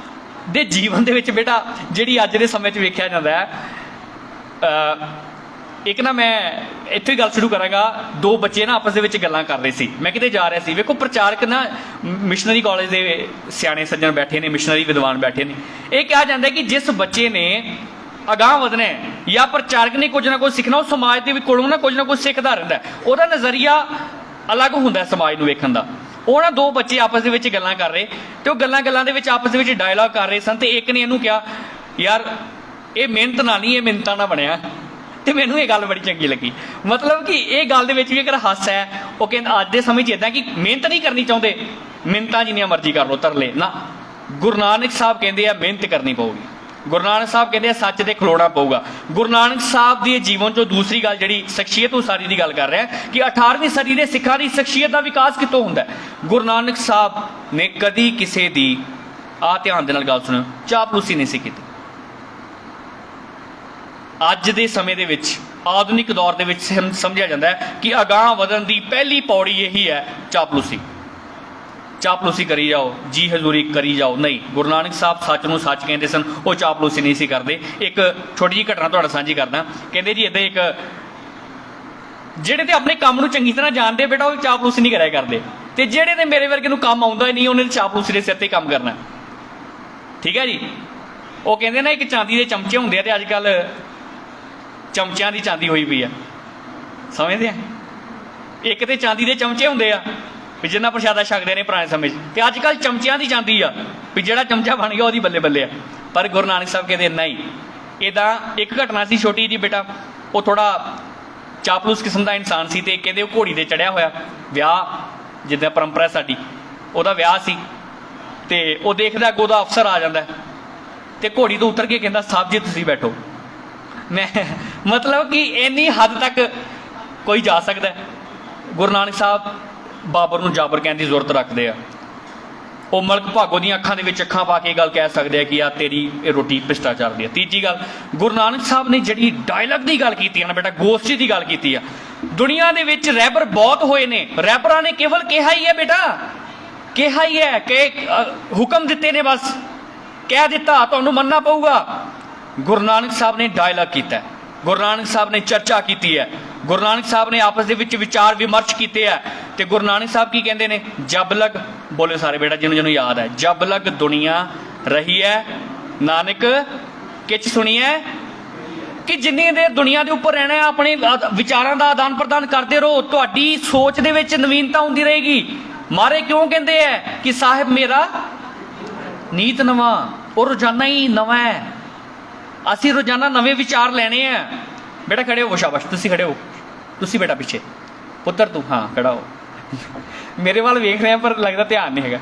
ਦੇ ਜੀਵਨ ਦੇ ਵਿੱਚ ਬੇਟਾ ਜਿਹੜੀ ਅੱਜ ਦੇ ਸਮੇਂ 'ਚ ਵੇਖਿਆ ਜਾਂਦਾ ਹੈ, ਇੱਕ ਨਾ ਮੈਂ ਇੱਥੇ ਹੀ ਗੱਲ ਸ਼ੁਰੂ ਕਰਾਂਗਾ। 2 ਬੱਚੇ ਨਾ ਆਪਸ ਦੇ ਵਿੱਚ ਗੱਲਾਂ ਕਰ ਰਹੇ ਸੀ, ਮੈਂ ਕਿਤੇ ਜਾ ਰਿਹਾ ਸੀ। ਵੇਖੋ ਪ੍ਰਚਾਰਕ ਨਾ ਮਿਸ਼ਨਰੀ ਕਾਲਜ ਦੇ ਸਿਆਣੇ ਸੱਜਣ ਬੈਠੇ ਨੇ, ਮਿਸ਼ਨਰੀ ਵਿਦਵਾਨ ਬੈਠੇ ਨੇ। ਇਹ ਕਿਹਾ ਜਾਂਦਾ ਕਿ ਜਿਸ ਬੱਚੇ ਨੇ ਅਗਾਂਹ ਵਧਣਾ ਜਾਂ ਪ੍ਰਚਾਰਕ ਨੇ ਕੁਝ ਨਾ ਕੁਝ ਸਿੱਖਣਾ, ਉਹ ਸਮਾਜ ਦੇ ਕੋਲੋਂ ਨਾ ਕੁਝ ਸਿੱਖਦਾ ਰਹਿੰਦਾ, ਉਹਦਾ ਨਜ਼ਰੀਆ ਅਲੱਗ ਹੁੰਦਾ ਸਮਾਜ ਨੂੰ ਵੇਖਣ ਦਾ। ਉਹ ਨਾ 2 ਬੱਚੇ ਆਪਸ ਦੇ ਵਿੱਚ ਗੱਲਾਂ ਕਰ ਰਹੇ ਤੇ ਉਹ ਗੱਲਾਂ ਦੇ ਵਿੱਚ ਆਪਸ ਦੇ ਵਿੱਚ ਡਾਇਲਾਗ ਕਰ ਰਹੇ ਸਨ ਤੇ ਇੱਕ ਨੇ ਇਹਨੂੰ ਕਿਹਾ, ਯਾਰ ਇਹ ਮਿਹਨਤ ਨਾਲ ਨਹੀਂ, ਇਹ ਮਿੰਨਤਾਂ ਨਾਲ ਬਣਿਆ। ਤੇ ਮੈਨੂੰ ਇਹ ਗੱਲ ਬੜੀ ਚੰਗੀ ਲੱਗੀ। ਮਤਲਬ ਕਿ ਇਹ ਗੱਲ ਦੇ ਵਿੱਚ ਵੀ ਅਗਰ ਹਾਸਾ ਹੈ, ਉਹ ਕਹਿੰਦਾ ਅੱਜ ਦੇ ਸਮੇਂ 'ਚ ਇੱਦਾਂ ਕਿ ਮਿਹਨਤ ਨਹੀਂ ਕਰਨੀ ਚਾਹੁੰਦੇ, ਮਿੰਨਤਾਂ ਜਿੰਨੀਆਂ ਮਰਜ਼ੀ ਕਰ ਲਓ, ਤਰਲੇ ਨਾ। ਗੁਰੂ ਨਾਨਕ ਸਾਹਿਬ ਕਹਿੰਦੇ ਆ ਮਿਹਨਤ ਕਰਨੀ ਪਊਗੀ। ਗੁਰੂ ਨਾਨਕ ਸਾਹਿਬ ਕਹਿੰਦੇ ਆ ਸੱਚ ਤੇ ਖਲੋਣਾ ਪਊਗਾ। ਗੁਰੂ ਨਾਨਕ ਸਾਹਿਬ ਦੇ ਜੀਵਨ 'ਚੋਂ ਦੂਸਰੀ ਗੱਲ ਜਿਹੜੀ ਸ਼ਖਸੀਅਤ ਉਸਾਰੀ ਦੀ ਗੱਲ ਕਰ ਰਿਹਾ ਕਿ 18ਵੀਂ ਸਦੀ ਦੇ ਸਿੱਖਾਂ ਦੀ ਸ਼ਖਸੀਅਤ ਦਾ ਵਿਕਾਸ ਕਿੱਥੋਂ ਹੁੰਦਾ? ਗੁਰੂ ਨਾਨਕ ਸਾਹਿਬ ਨੇ ਕਦੀ ਕਿਸੇ ਦੀ, ਆਹ ਧਿਆਨ ਦੇ ਨਾਲ ਗੱਲ ਸੁਣਿਓ, ਚਾਪਲੂਸੀ ਨਹੀਂ ਸੀ ਕੀਤੀ। ਅੱਜ ਦੇ ਸਮੇਂ ਦੇ ਵਿੱਚ, ਆਧੁਨਿਕ ਦੌਰ ਦੇ ਵਿੱਚ ਸਮਝਿਆ ਜਾਂਦਾ ਹੈ ਕਿ ਅਗਾਂਹ ਵਧਣ ਦੀ ਪਹਿਲੀ ਪੌੜੀ ਇਹੀ ਹੈ, ਚਾਪਲੂਸੀ। ਚਾਪਲੂਸੀ ਕਰੀ ਜਾਓ, ਜੀ ਹਜ਼ੂਰੀ ਕਰੀ ਜਾਓ। ਨਹੀਂ, ਗੁਰੂ ਨਾਨਕ ਸਾਹਿਬ ਸੱਚ ਨੂੰ ਸੱਚ ਕਹਿੰਦੇ ਸਨ, ਉਹ ਚਾਪਲੂਸੀ ਨਹੀਂ ਸੀ ਕਰਦੇ। ਇੱਕ ਛੋਟੀ ਜਿਹੀ ਘਟਨਾ ਤੁਹਾਡਾ ਸਾਂਝੀ ਕਰਦਾ। ਕਹਿੰਦੇ ਜੀ ਇੱਦਾਂ ਇੱਕ ਜਿਹੜੇ ਤੇ ਆਪਣੇ ਕੰਮ ਨੂੰ ਚੰਗੀ ਤਰ੍ਹਾਂ ਜਾਣਦੇ ਬੇਟਾ, ਉਹ ਚਾਪਲੂਸੀ ਨਹੀਂ ਕਰਿਆ ਕਰਦੇ, ਤੇ ਜਿਹੜੇ ਤੇ ਮੇਰੇ ਵਰਗੇ ਨੂੰ ਕੰਮ ਆਉਂਦਾ ਹੀ ਨਹੀਂ, ਉਹਨੇ ਚਾਪਲੂਸੀ ਦੇ ਸਿਰ ਤੇ ਕੰਮ ਕਰਨਾ। ਠੀਕ ਹੈ ਜੀ। ਉਹ ਕਹਿੰਦੇ ਨਾ ਇੱਕ ਚਾਂਦੀ ਦੇ ਚਮਚੇ ਹੁੰਦੇ ਆ ਤੇ ਅੱਜ ਕੱਲ੍ਹ ਚਮਚਿਆਂ ਦੀ ਚਾਂਦੀ ਹੋਈ ਪਈ ਆ, ਸਮਝਦੇ ਆ? ਇੱਕ ਤੇ ਚਾਂਦੀ ਦੇ ਚਮਚੇ ਹੁੰਦੇ ਆ ਵੀ ਜਿੰਨਾ ਪ੍ਰਸ਼ਾਦਾ ਛਕਦੇ ਨੇ ਪੁਰਾਣੇ ਸਮੇਂ 'ਚ, ਤੇ ਅੱਜ ਕੱਲ੍ਹ ਚਮਚਿਆਂ ਦੀ ਚਾਂਦੀ ਆ ਵੀ ਜਿਹੜਾ ਚਮਚਾ ਬਣ ਗਿਆ ਉਹਦੀ ਬੱਲੇ ਬੱਲੇ ਆ। ਪਰ ਗੁਰੂ ਨਾਨਕ ਸਾਹਿਬ ਕਹਿੰਦੇ ਨਹੀਂ। ਇੱਦਾਂ ਇੱਕ ਘਟਨਾ ਸੀ ਛੋਟੀ ਜੀ ਬੇਟਾ, ਉਹ ਥੋੜ੍ਹਾ ਚਾਪਲੂਸ ਕਿਸਮ ਦਾ ਇਨਸਾਨ ਸੀ, ਤੇ ਕਹਿੰਦੇ ਉਹ ਘੋੜੀ 'ਤੇ ਚੜ੍ਹਿਆ ਹੋਇਆ, ਵਿਆਹ ਜਿੱਦਾਂ ਪਰੰਪਰਾ ਸਾਡੀ, ਉਹਦਾ ਵਿਆਹ ਸੀ, ਤੇ ਉਹ ਦੇਖਦਾ ਅੱਗੋਂ ਉਹਦਾ ਅਫਸਰ ਆ ਜਾਂਦਾ ਤੇ ਘੋੜੀ ਤੋਂ ਉਤਰ ਕੇ ਕਹਿੰਦਾ ਸਾਹਿਬ ਜੀ ਤੁਸੀਂ ਬੈਠੋ। ਮੈਂ ਮਤਲਬ ਕਿ ਇੰਨੀ ਹੱਦ ਤੱਕ ਕੋਈ ਜਾ ਸਕਦਾ। ਗੁਰੂ ਨਾਨਕ ਸਾਹਿਬ ਬਾਬਰ ਨੂੰ ਜਾਬਰ ਕਹਿਣ ਦੀ ਜ਼ਰੂਰਤ ਰੱਖਦੇ ਆ। ਉਹ ਮਲਕ ਭਾਗੋ ਦੀਆਂ ਅੱਖਾਂ ਦੇ ਵਿੱਚ ਅੱਖਾਂ ਪਾ ਕੇ ਗੱਲ ਕਹਿ ਸਕਦੇ ਆ ਕਿ ਆ ਤੇਰੀ ਇਹ ਰੋਟੀ ਭ੍ਰਿਸ਼ਟਾਚਾਰ ਦੀ ਆ। ਤੀਜੀ ਗੱਲ, ਗੁਰੂ ਨਾਨਕ ਸਾਹਿਬ ਨੇ ਜਿਹੜੀ ਡਾਇਲੌਗ ਦੀ ਗੱਲ ਕੀਤੀ ਹੈ ਨਾ ਬੇਟਾ, ਗੋਸ਼ਟੀ ਦੀ ਗੱਲ ਕੀਤੀ ਆ। ਦੁਨੀਆ ਦੇ ਵਿੱਚ ਰੈਬਰ ਬਹੁਤ ਹੋਏ ਨੇ, ਰੈਬਰਾਂ ਨੇ ਕੇਵਲ ਕਿਹਾ ਹੀ ਹੈ ਬੇਟਾ, ਕਿਹਾ ਹੀ ਹੈ ਕਿ ਹੁਕਮ ਦਿੱਤੇ ਨੇ, ਬਸ ਕਹਿ ਦਿੱਤਾ ਤੁਹਾਨੂੰ ਮੰਨਣਾ ਪਊਗਾ। ਗੁਰੂ ਨਾਨਕ ਸਾਹਿਬ ਨੇ ਡਾਇਲੌਗ ਕੀਤਾ, ਗੁਰੂ ਨਾਨਕ ਸਾਹਿਬ ਨੇ ਚਰਚਾ ਕੀਤੀ ਹੈ, ਗੁਰੂ ਨਾਨਕ ਸਾਹਿਬ ਨੇ ਆਪਸ ਦੇ ਵਿੱਚ ਵਿਚਾਰ ਵਿਮਰਸ਼ ਕੀਤੇ ਹੈ। ਤੇ ਗੁਰੂ ਨਾਨਕ ਸਾਹਿਬ ਕੀ ਕਹਿੰਦੇ ਨੇ? ਜਬ ਲਗ, ਬੋਲੇ ਸਾਰੇ ਬੇਟਾ ਜਿਹਨੂੰ ਜਿਹਨੂੰ ਯਾਦ ਹੈ, ਜਬ ਲਗ ਦੁਨੀਆ ਰਹੀ ਹੈ ਨਾਨਕ ਕਿਛ ਸੁਣੀਐ, ਕਿ ਜਿੰਨੀ ਦੇਰ ਦੁਨੀਆ ਦੇ ਉੱਪਰ ਰਹਿਣਾ ਹੈ ਆਪਣੇ ਵਿਚਾਰਾਂ ਦਾ ਆਦਾਨ ਪ੍ਰਦਾਨ ਕਰਦੇ ਰਹੋ, ਤੁਹਾਡੀ ਸੋਚ ਦੇ ਵਿੱਚ ਨਵੀਨਤਾ ਹੁੰਦੀ ਰਹੇਗੀ। ਮਾਰੇ ਕਿਉਂ ਕਹਿੰਦੇ ਹੈ ਕਿ ਸਾਹਿਬ ਮੇਰਾ ਨੀਤ ਨਵਾਂ, ਉਹ ਰੋਜ਼ਾਨਾ ਹੀ ਨਵਾਂ ਹੈ। ਅਸੀਂ ਰੋਜ਼ਾਨਾ ਨਵੇਂ ਵਿਚਾਰ ਲੈਣੇ ਆ। ਬੇਟਾ ਖੜੇ ਹੋ, ਸ਼ਾਬਾਸ਼, ਤੁਸੀਂ ਖੜੇ ਹੋ, ਤੁਸੀਂ ਬੇਟਾ ਪਿੱਛੇ, ਪੁੱਤਰ ਤੂੰ ਹਾਂ ਖੜਾ ਹੋ। ਮੇਰੇ ਵੱਲ ਵੇਖ ਰਿਹਾ ਪਰ ਲੱਗਦਾ ਧਿਆਨ ਨਹੀਂ ਹੈਗਾ।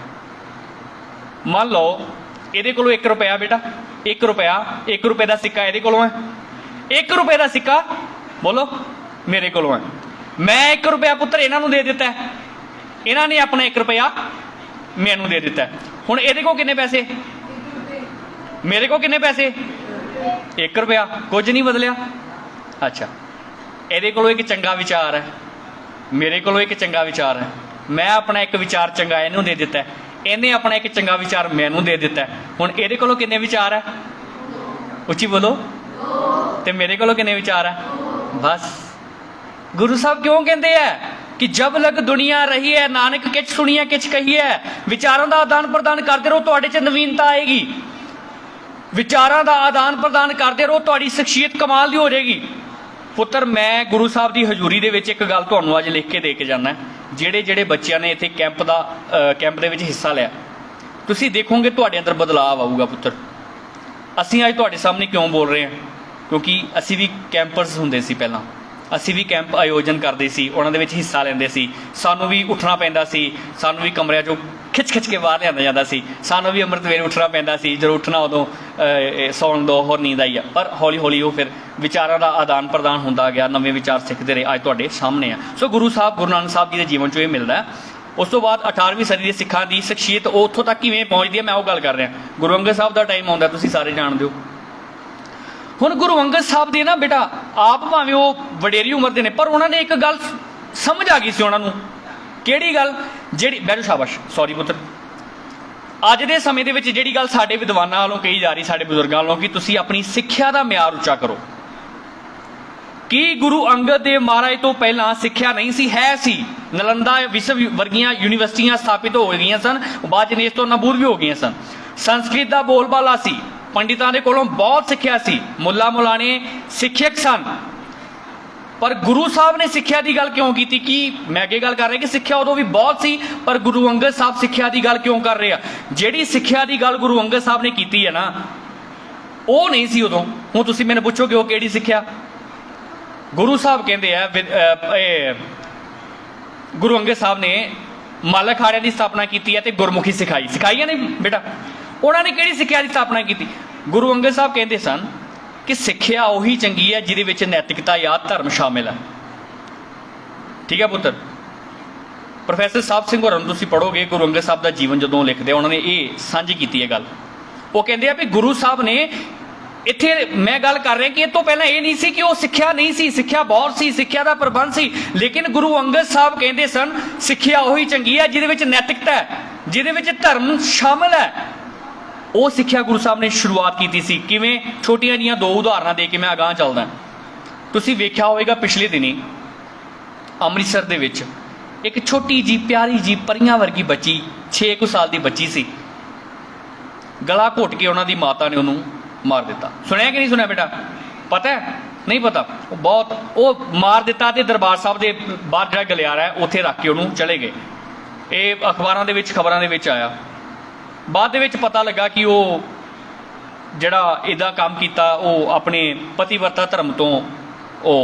ਮੰਨ ਲਓ ਇਹਦੇ ਕੋਲੋਂ 1 ਰੁਪਇਆ ਬੇਟਾ, 1 ਰੁਪਇਆ, 1 ਰੁਪਏ ਦਾ ਸਿੱਕਾ ਇਹਦੇ ਕੋਲੋਂ ਹੈ, 1 ਰੁਪਏ ਦਾ ਸਿੱਕਾ ਬੋਲੋ ਮੇਰੇ ਕੋਲੋਂ ਹੈ। ਮੈਂ 1 ਰੁਪਇਆ ਪੁੱਤਰ ਇਹਨਾਂ ਨੂੰ ਦੇ ਦਿੱਤਾ, ਇਹਨਾਂ ਨੇ ਆਪਣਾ 1 ਰੁਪਇਆ ਮੈਨੂੰ ਦੇ ਦਿੱਤਾ। ਹੁਣ ਇਹਦੇ ਕੋਲ ਕਿੰਨੇ ਪੈਸੇ? ਮੇਰੇ ਕੋਲ ਕਿੰਨੇ ਪੈਸੇ? 1 ਰੁਪਇਆ, ਕੁਝ ਨਹੀਂ ਬਦਲਿਆ। ਅੱਛਾ, ਇਹਦੇ ਕੋਲੋਂ ਇੱਕ ਚੰਗਾ ਵਿਚਾਰ ਹੈ, ਮੇਰੇ ਕੋਲੋਂ ਇੱਕ ਚੰਗਾ ਵਿਚਾਰ ਹੈ, ਮੈਂ ਆਪਣਾ ਇੱਕ ਵਿਚਾਰ ਚੰਗਾ ਇਹਨੂੰ ਦੇ ਦਿੱਤਾ, ਇਹਨੇ ਆਪਣਾ ਇੱਕ ਚੰਗਾ ਵਿਚਾਰ ਮੈਨੂੰ ਦੇ ਦਿੱਤਾ। ਹੁਣ ਇਹਦੇ ਕੋਲੋਂ ਕਿੰਨੇ ਵਿਚਾਰ ਹੈ? ਉੱਚੀ ਬੋਲੋ। ਤੇ ਮੇਰੇ ਕੋਲੋਂ ਕਿੰਨੇ ਵਿਚਾਰ ਹੈ? ਬਸ। ਗੁਰੂ ਸਾਹਿਬ ਕਿਉਂ ਕਹਿੰਦੇ ਆ ਕਿ ਜਬ ਲਗ ਦੁਨੀਆ ਰਹੀ ਹੈ ਨਾਨਕ ਕਿਛ ਸੁਣੀਐ ਕਿਛ ਕਹੀਐ। ਵਿਚਾਰਾਂ ਦਾ ਆਦਾਨ ਪ੍ਰਦਾਨ ਕਰਦੇ ਰਹੋ, ਤੁਹਾਡੇ 'ਚ ਨਵੀਨਤਾ ਆਏਗੀ। ਵਿਚਾਰਾਂ ਦਾ ਆਦਾਨ ਪ੍ਰਦਾਨ ਕਰਦੇ ਰਹੋ, ਤੁਹਾਡੀ ਸ਼ਖਸੀਅਤ ਕਮਾਲ ਦੀ ਹੋ ਜਾਏਗੀ। ਪੁੱਤਰ ਮੈਂ ਗੁਰੂ ਸਾਹਿਬ ਦੀ ਹਜ਼ੂਰੀ ਦੇ ਵਿੱਚ ਇੱਕ ਗੱਲ ਤੁਹਾਨੂੰ ਅੱਜ ਲਿਖ ਕੇ ਦੇ ਕੇ ਜਾਣਾ। ਜਿਹੜੇ ਬੱਚਿਆਂ ਨੇ ਇੱਥੇ ਕੈਂਪ ਦੇ ਵਿੱਚ ਹਿੱਸਾ ਲਿਆ, ਤੁਸੀਂ ਦੇਖੋਗੇ ਤੁਹਾਡੇ ਅੰਦਰ ਬਦਲਾਅ ਆਊਗਾ ਪੁੱਤਰ। ਅਸੀਂ ਅੱਜ ਤੁਹਾਡੇ ਸਾਹਮਣੇ ਕਿਉਂ ਬੋਲ ਰਹੇ ਹਾਂ? ਕਿਉਂਕਿ ਅਸੀਂ ਵੀ ਕੈਂਪਰਸ ਹੁੰਦੇ ਸੀ ਪਹਿਲਾਂ, ਅਸੀਂ ਵੀ ਕੈਂਪ ਆਯੋਜਨ ਕਰਦੇ ਸੀ, ਉਹਨਾਂ ਦੇ ਵਿੱਚ ਹਿੱਸਾ ਲੈਂਦੇ ਸੀ। ਸਾਨੂੰ ਵੀ ਉੱਠਣਾ ਪੈਂਦਾ ਸੀ, ਸਾਨੂੰ ਵੀ ਕਮਰਿਆਂ 'ਚੋਂ ਖਿੱਚ ਕੇ ਬਾਹਰ ਲਿਆਂਦਾ ਜਾਂਦਾ ਸੀ, ਸਾਨੂੰ ਵੀ ਅੰਮ੍ਰਿਤ ਵੇਲੇ ਉੱਠਣਾ ਪੈਂਦਾ ਸੀ। ਜਦੋਂ ਉੱਠਣਾ ਉਦੋਂ ਸੌਣ ਦੋ, ਹੋਰ ਨੀਂਦ ਆਈ ਆ। ਪਰ ਹੌਲੀ ਹੌਲੀ ਉਹ ਫਿਰ ਵਿਚਾਰਾਂ ਦਾ ਆਦਾਨ ਪ੍ਰਦਾਨ ਹੁੰਦਾ ਗਿਆ, ਨਵੇਂ ਵਿਚਾਰ ਸਿੱਖਦੇ ਰਹੇ, ਅੱਜ ਤੁਹਾਡੇ ਸਾਹਮਣੇ ਆ। ਸੋ ਗੁਰੂ ਨਾਨਕ ਸਾਹਿਬ ਜੀ ਦੇ ਜੀਵਨ 'ਚੋਂ ਇਹ ਮਿਲਦਾ। ਉਸ ਤੋਂ ਬਾਅਦ 18ਵੀਂ ਸਦੀ ਦੇ ਸਿੱਖਾਂ ਦੀ ਸ਼ਖਸੀਅਤ ਉਹ ਉੱਥੋਂ ਤੱਕ ਕਿਵੇਂ ਪਹੁੰਚਦੀ ਹੈ, ਮੈਂ ਉਹ ਗੱਲ ਕਰ ਰਿਹਾ। ਗੁਰੂ ਅੰਗਦ ਸਾਹਿਬ ਦਾ ਟਾਈਮ ਆਉਂਦਾ, ਤੁਸੀਂ ਸਾਰੇ ਜਾਣਦੇ ਹੋ। ਹੁਣ ਗੁਰੂ ਅੰਗਦ ਸਾਹਿਬ ਦੇ ਨਾ ਬੇਟਾ, ਆਪ ਭਾਵੇਂ ਉਹ ਵਡੇਰੀ ਉਮਰ ਦੇ ਨੇ, ਪਰ ਉਹਨਾਂ ਨੇ ਇੱਕ ਗੱਲ ਸਮਝ ਆ ਗਈ ਸੀ ਉਹਨਾਂ ਨੂੰ। ਕਿਹੜੀ ਗੱਲ? ਜਿਹੜੀ ਬੈਠੋ, ਸ਼ਾਬਾਸ਼, ਸੌਰੀ ਪੁੱਤਰ। ਅੱਜ ਦੇ ਸਮੇਂ ਦੇ ਵਿੱਚ ਜਿਹੜੀ ਗੱਲ ਸਾਡੇ ਵਿਦਵਾਨਾਂ ਵੱਲੋਂ ਕਹੀ ਜਾ ਰਹੀ, ਸਾਡੇ ਬਜ਼ੁਰਗਾਂ ਵੱਲੋਂ, ਕਿ ਤੁਸੀਂ ਆਪਣੀ ਸਿੱਖਿਆ ਦਾ ਮਿਆਰ ਉੱਚਾ ਕਰੋ। ਕਿ ਗੁਰੂ ਅੰਗਦ ਦੇਵ ਮਹਾਰਾਜ ਤੋਂ ਪਹਿਲਾਂ ਸਿੱਖਿਆ ਨਹੀਂ ਸੀ? ਹੈ ਸੀ। ਨਲੰਦਾ ਵਿਸ਼ਵ ਵਰਗੀਆਂ ਯੂਨੀਵਰਸਿਟੀਆਂ ਸਥਾਪਿਤ ਹੋ ਗਈਆਂ ਸਨ, ਬਾਅਦ ਚ ਇਸ ਤੋਂ ਨਬੂਦ ਵੀ ਹੋ ਗਈਆਂ ਸਨ। ਸੰਸਕ੍ਰਿਤ ਦਾ ਬੋਲਬਾਲਾ ਸੀ, ਪੰਡਿਤਾਂ ਦੇ ਕੋਲੋਂ ਬਹੁਤ ਸਿੱਖਿਆ ਸੀ, ਮੁੱਲਾ ਮੁਲਾਣੇ ਸਿੱਖਿਅਕ ਸਨ। ਪਰ ਗੁਰੂ ਸਾਹਿਬ ਨੇ ਸਿੱਖਿਆ ਦੀ ਗੱਲ ਕਿਉਂ ਕੀਤੀ? ਕਿ ਮੈਂ ਅੱਗੇ ਗੱਲ ਕਰ ਰਿਹਾ ਕਿ ਸਿੱਖਿਆ ਉਦੋਂ ਵੀ ਬਹੁਤ ਸੀ, ਪਰ ਗੁਰੂ ਅੰਗਦ ਸਾਹਿਬ ਸਿੱਖਿਆ ਦੀ ਗੱਲ ਕਿਉਂ ਕਰ ਰਹੇ ਆ? ਜਿਹੜੀ ਸਿੱਖਿਆ ਦੀ ਗੱਲ ਗੁਰੂ ਅੰਗਦ ਸਾਹਿਬ ਨੇ ਕੀਤੀ ਹੈ ਨਾ, ਉਹ ਨਹੀਂ ਸੀ ਉਦੋਂ। ਹੁਣ ਤੁਸੀਂ ਮੈਨੂੰ ਪੁੱਛੋਗੇ ਉਹ ਕਿਹੜੀ ਸਿੱਖਿਆ? ਗੁਰੂ ਸਾਹਿਬ ਕਹਿੰਦੇ ਆ ਗੁਰੂ ਅੰਗਦ ਸਾਹਿਬ ਨੇ ਮੱਲ ਅਖਾੜਿਆਂ ਦੀ ਸਥਾਪਨਾ ਕੀਤੀ ਹੈ ਤੇ ਗੁਰਮੁਖੀ ਸਿਖਾਈ। ਸਿਖਾਈ ਨਹੀਂ ਬੇਟਾ? ਉਹਨਾਂ ਨੇ ਕਿਹੜੀ ਸਿੱਖਿਆ ਦੀ ਸਥਾਪਨਾ ਕੀਤੀ? ਗੁਰੂ ਅੰਗਦ ਸਾਹਿਬ ਕਹਿੰਦੇ ਸਨ ਕਿ ਸਿੱਖਿਆ ਉਹੀ ਚੰਗੀ ਹੈ ਜਿਹਦੇ ਵਿੱਚ ਨੈਤਿਕਤਾ ਜਾਂ ਧਰਮ ਸ਼ਾਮਿਲ ਹੈ। ਠੀਕ ਹੈ ਪੁੱਤਰ? ਪ੍ਰੋਫੈਸਰ ਸਾਹਿਬ ਸਿੰਘ ਹੋਰਾਂ ਨੂੰ ਤੁਸੀਂ ਪੜ੍ਹੋਗੇ, ਗੁਰੂ ਅੰਗਦ ਸਾਹਿਬ ਦਾ ਜੀਵਨ ਜਦੋਂ ਲਿਖਦੇ ਉਹਨਾਂ ਨੇ ਇਹ ਸਾਂਝੀ ਕੀਤੀ ਹੈ ਗੱਲ। ਉਹ ਕਹਿੰਦੇ ਆ ਵੀ ਗੁਰੂ ਸਾਹਿਬ ਨੇ ਇੱਥੇ, ਮੈਂ ਗੱਲ ਕਰ ਰਿਹਾ ਕਿ ਇਹ ਤੋਂ ਪਹਿਲਾਂ ਇਹ ਨਹੀਂ ਸੀ ਕਿ ਉਹ ਸਿੱਖਿਆ ਨਹੀਂ ਸੀ, ਸਿੱਖਿਆ ਬਹੁਤ ਸੀ, ਸਿੱਖਿਆ ਦਾ ਪ੍ਰਬੰਧ ਸੀ, ਲੇਕਿਨ ਗੁਰੂ ਅੰਗਦ ਸਾਹਿਬ ਕਹਿੰਦੇ ਸਨ ਸਿੱਖਿਆ ਉਹੀ ਚੰਗੀ ਹੈ ਜਿਹਦੇ ਵਿੱਚ ਨੈਤਿਕਤਾ ਹੈ, ਜਿਹਦੇ ਵਿੱਚ ਧਰਮ ਸ਼ਾਮਿਲ ਹੈ। ਉਹ ਸਿੱਖਿਆ ਗੁਰੂ ਸਾਹਿਬ ਨੇ ਸ਼ੁਰੂਆਤ ਕੀਤੀ ਸੀ। ਕਿਵੇਂ? ਛੋਟੀਆਂ ਜਿਹੀਆਂ 2 ਉਦਾਹਰਨਾਂ ਦੇ ਕੇ ਮੈਂ ਅਗਾਂਹ ਚੱਲਦਾ। ਤੁਸੀਂ ਵੇਖਿਆ ਹੋਵੇਗਾ ਪਿਛਲੇ ਦਿਨੀ ਅੰਮ੍ਰਿਤਸਰ ਦੇ ਵਿੱਚ ਇੱਕ ਛੋਟੀ ਜੀ ਪਿਆਰੀ ਜੀ ਪਰੀਆਂ ਵਰਗੀ ਬੱਚੀ, 6 ਕੁ ਸਾਲ ਦੀ ਬੱਚੀ ਸੀ, ਗਲਾ ਘੁੱਟ ਕੇ ਉਹਨਾਂ ਦੀ ਮਾਤਾ ਨੇ ਉਹਨੂੰ ਮਾਰ ਦਿੱਤਾ। ਸੁਣਿਆ ਕਿ ਨਹੀਂ ਸੁਣਿਆ ਬੇਟਾ? ਪਤਾ ਹੈ नहीं पता, बहुत वो मार दिता ते दरबार साहब के बाहर जो गलियारा है उत्थे रख के उन्होंने चले गए। ये अखबारों के खबरों के आया। बाद दे विच पता लगा कि वो जिहड़ा इदा काम किया वो अपने पतिवर्ता धर्म तो वो